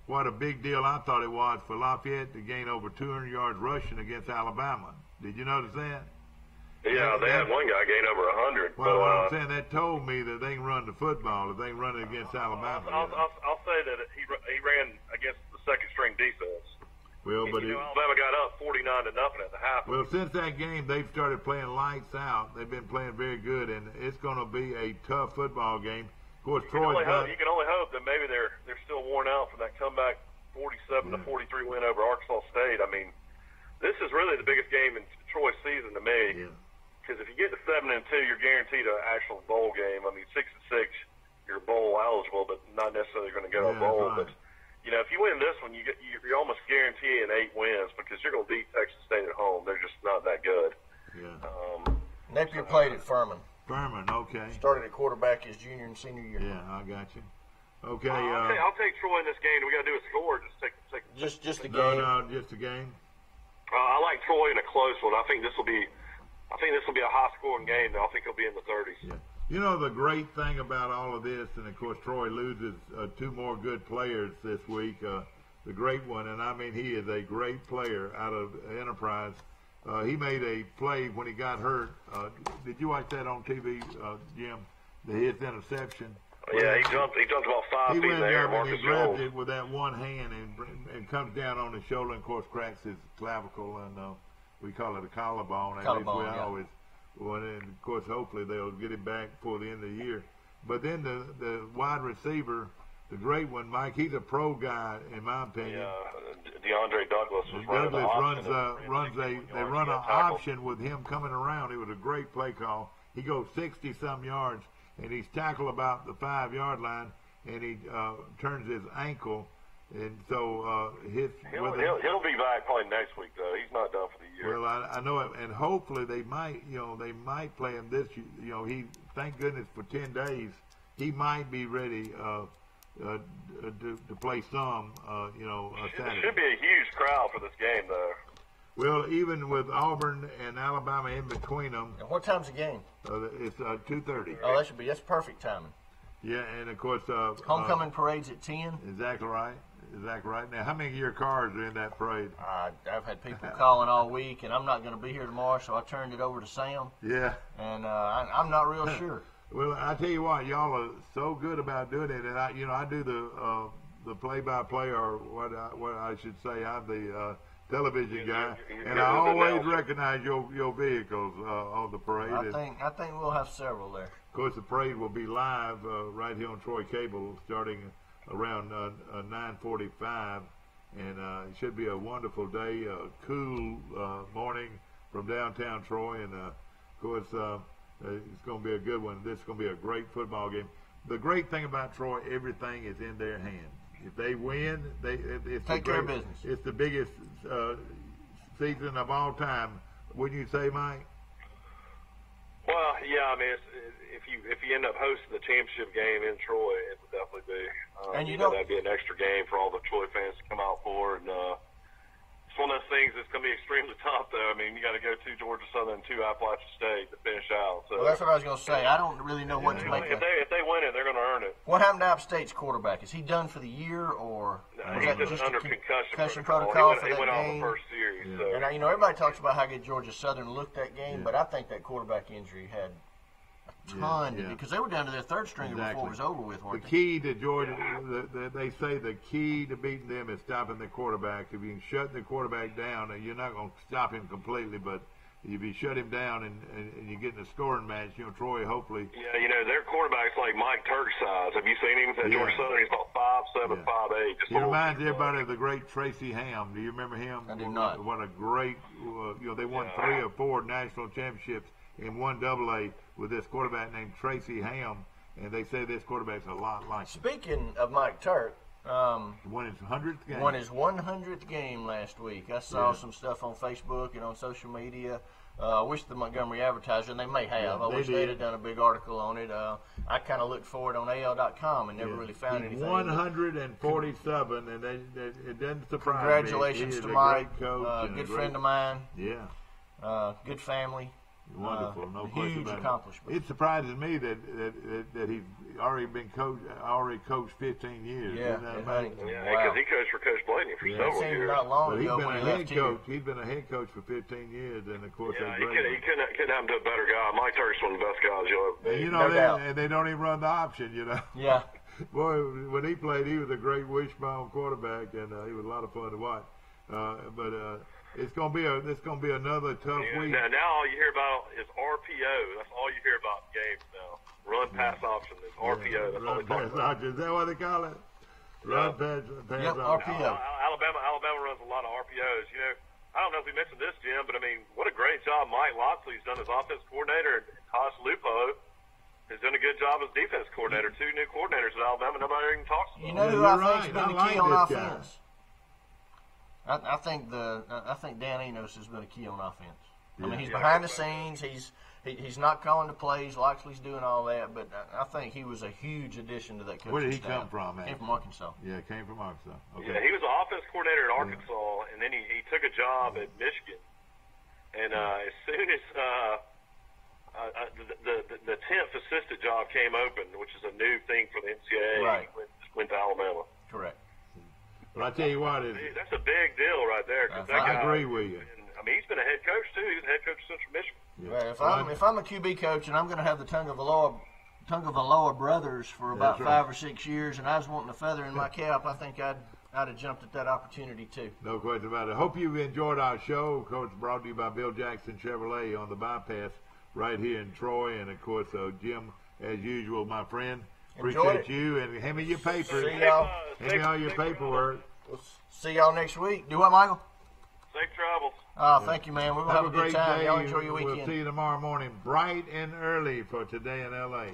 S5: what a big deal I thought it was for Lafayette to gain over 200 yards rushing against Alabama. Did you notice that?
S6: Yeah, they had one guy gain over 100.
S5: Well, what I'm saying, that told me that they can run the football if they can run it against Alabama.
S6: I'll say that he ran against the second-string defense.
S5: Well, but
S6: Alabama got up 49-0 at the half.
S5: Well, since that game, they've started playing lights out. They've been playing very good, and it's going to be a tough football game. Of course,
S6: you can only hope that maybe they're still worn out from that comeback 47-43 win over Arkansas State. I mean, this is really the biggest game in Troy's season to me. Because if you get to 7-2, you're guaranteed an actual bowl game. I mean, 6-6, you're bowl eligible, but not necessarily going to go to a bowl.
S5: Right.
S6: But if you win this one, you're almost guaranteeing 8 wins because you're going to beat Texas State at home. They're just not that good.
S5: Yeah.
S7: Napier played at Furman.
S5: Furman, okay.
S7: Started at quarterback his junior and senior year.
S5: Yeah, I got you. Okay.
S6: I'll take Troy in this game. Do we got to do a score?
S7: Just a game.
S5: No, just a game.
S6: I like Troy in a close one. I think this will be a high-scoring game. I think it'll be in the 30s.
S5: Yeah. You know, the great thing about all of this, and, of course, Troy loses 2 more good players this week. The great one, and I mean he is a great player out of Enterprise. He made a play when he got hurt. Did you watch that on TV, Jim? His interception.
S6: Yeah, he jumped about 5 feet in the air.
S5: And he grabbed it with that one hand and comes down on his shoulder and, of course, cracks his clavicle, and we call it a collarbone. And of course, hopefully they'll get him back before the end of the year. But then the wide receiver, the great one, Mike, he's a pro guy in my opinion.
S6: Yeah, DeAndre Douglas was running the option.
S5: They run an option with him coming around. It was a great play call. He goes 60-some yards, and he's tackled about the 5-yard line, and he turns his ankle. And so
S6: he'll be back probably next week though. He's not done for the year.
S5: Well, I know it, and hopefully they might play him this. He thank goodness for 10 days he might be ready to play some. Saturday.
S6: It should be a huge crowd for this game though.
S5: Well, even with Auburn and Alabama in between them.
S7: And what time's the game?
S5: It's 2:30.
S7: Oh, that's perfect timing.
S5: Yeah, and of course
S7: homecoming parade's at 10.
S5: Exactly right. Now, how many of your cars are in that parade?
S7: I've had people calling all week, and I'm not going to be here tomorrow, so I turned it over to Sam.
S5: Yeah.
S7: And I'm not real sure.
S5: Well, I tell you what, y'all are so good about doing it, and I do the play-by-play, or what I should say, I'm the television guy, and I always recognize your vehicles on the parade.
S7: I think we'll have several there.
S5: Of course, the parade will be live right here on Troy Cable starting around 9:45, and it should be a wonderful day, a cool morning from downtown Troy, and of course it's going to be a good one. This is going to be a great football game. The great thing about Troy, everything is in their hands. If they win, it's
S7: take care of business.
S5: It's the biggest season of all time. Wouldn't you say, Mike?
S6: Well, yeah. I mean, if you end up hosting the championship game in Troy, it would definitely be.
S7: And you
S6: know that'd be an extra game for all the Troy fans to come out for. And it's one of those things that's going to be extremely tough, though. I mean, you got to go to Georgia Southern, to Appalachian State to finish out. So,
S7: well, that's what I was going to say. I don't really know what to make of
S6: it. If they win it, they're going to earn it.
S7: What happened to App State's quarterback? Is he done for the year, or
S6: was that just under concussion
S7: protocol
S6: he went
S7: game?
S6: Off the first series.
S5: Yeah.
S6: So.
S7: And everybody talks about how good Georgia Southern looked that game, but I think that quarterback injury had a ton to do, because they were down to their third stringer before it was over with.
S5: The key to Georgia, they say the key to beating them is stopping the quarterback. If you can shut the quarterback down, you're not going to stop him completely, but if you shut him down and you get in a scoring match, Troy hopefully.
S6: Yeah, their quarterback's like Mike Turk size. Have you seen him? At Georgia Southern, he's about 5'7", 5'8".
S5: He reminds everybody of the great Tracy Ham. Do you remember him?
S7: I do not.
S5: What a great, they won 3 or 4 national championships in one AA with this quarterback named Tracy Ham, and they say this quarterback's a lot like him.
S7: Speaking of Mike Turk,
S5: won his 100th game.
S7: Won his 100th game last week. I saw some stuff on Facebook and on social media. I wish the Montgomery Advertiser, and they may have. I wish they'd have done a big article on it. I kind of looked for it on AL.com and never really found anything.
S5: 147, and it doesn't surprise me.
S7: Congratulations to Mike, good friend of mine.
S5: Yeah.
S7: Good family.
S5: Wonderful, no question
S7: huge
S5: about
S7: accomplishment.
S5: It surprises me that he's already coached 15 years.
S7: Yeah,
S6: because he coached for Coach Blaney for several years.
S7: Not long
S5: but
S7: ago
S5: he's been
S7: when
S5: a head coach. He's been a head coach for 15 years, and of course,
S6: he couldn't have a better guy. Mike Turk's one of the best guys you'll ever
S5: meet. And they don't even run the option.
S7: Yeah.
S5: Boy, when he played, he was a great wishbone quarterback, and he was a lot of fun to watch. It's gonna be another tough week.
S6: Now all you hear about is RPO. That's all you hear about in games now. Run pass option is RPO. That's all they talk about.
S5: Is that what they call it? Run pass option.
S7: RPO.
S6: Alabama runs a lot of RPOs. I don't know if we mentioned this, Jim, but I mean, what a great job Mike Locksley's done as offense coordinator, and Tosh Lupo has done a good job as defense coordinator. 2 new coordinators at Alabama. Nobody even talks about.
S7: You know who I think's been the key on offense? I think Dan Enos has been a key on offense. I mean, he's behind the scenes. He's not calling the plays. Loxley's doing all that, but I think he was a huge addition to that coaching staff.
S5: Where did he come from, man?
S7: Came from Arkansas.
S5: Yeah, came from Arkansas. Okay.
S6: Yeah, he was an offense coordinator at Arkansas, and then he took a job at Michigan. And as soon as the 10th assistant job came open, which is a new thing for the NCAA, he went to Alabama.
S7: Correct.
S5: But I tell you what,
S6: that's a big deal right there.
S5: I agree with you.
S6: I mean, he's been a head coach too. He was a head coach of Central Michigan.
S7: Yeah. Well, if I'm a QB coach and I'm going to have the Tagovailoa brothers for about 5 or 6 years, and I was wanting a feather in my cap, I think I'd have jumped at that opportunity too.
S5: No question about it. Hope you've enjoyed our show. Of course, brought to you by Bill Jackson Chevrolet on the bypass right here in Troy, and of course, Jim, as usual, my friend. Appreciate you, and hand me your papers.
S7: See y'all.
S5: Hand me all your paperwork.
S7: We'll see y'all next week. Do what, Michael?
S6: Safe travels.
S7: Thank you, man. We'll have a good time. Y'all enjoy your weekend.
S5: We'll see you tomorrow morning, bright and early for Today in L.A.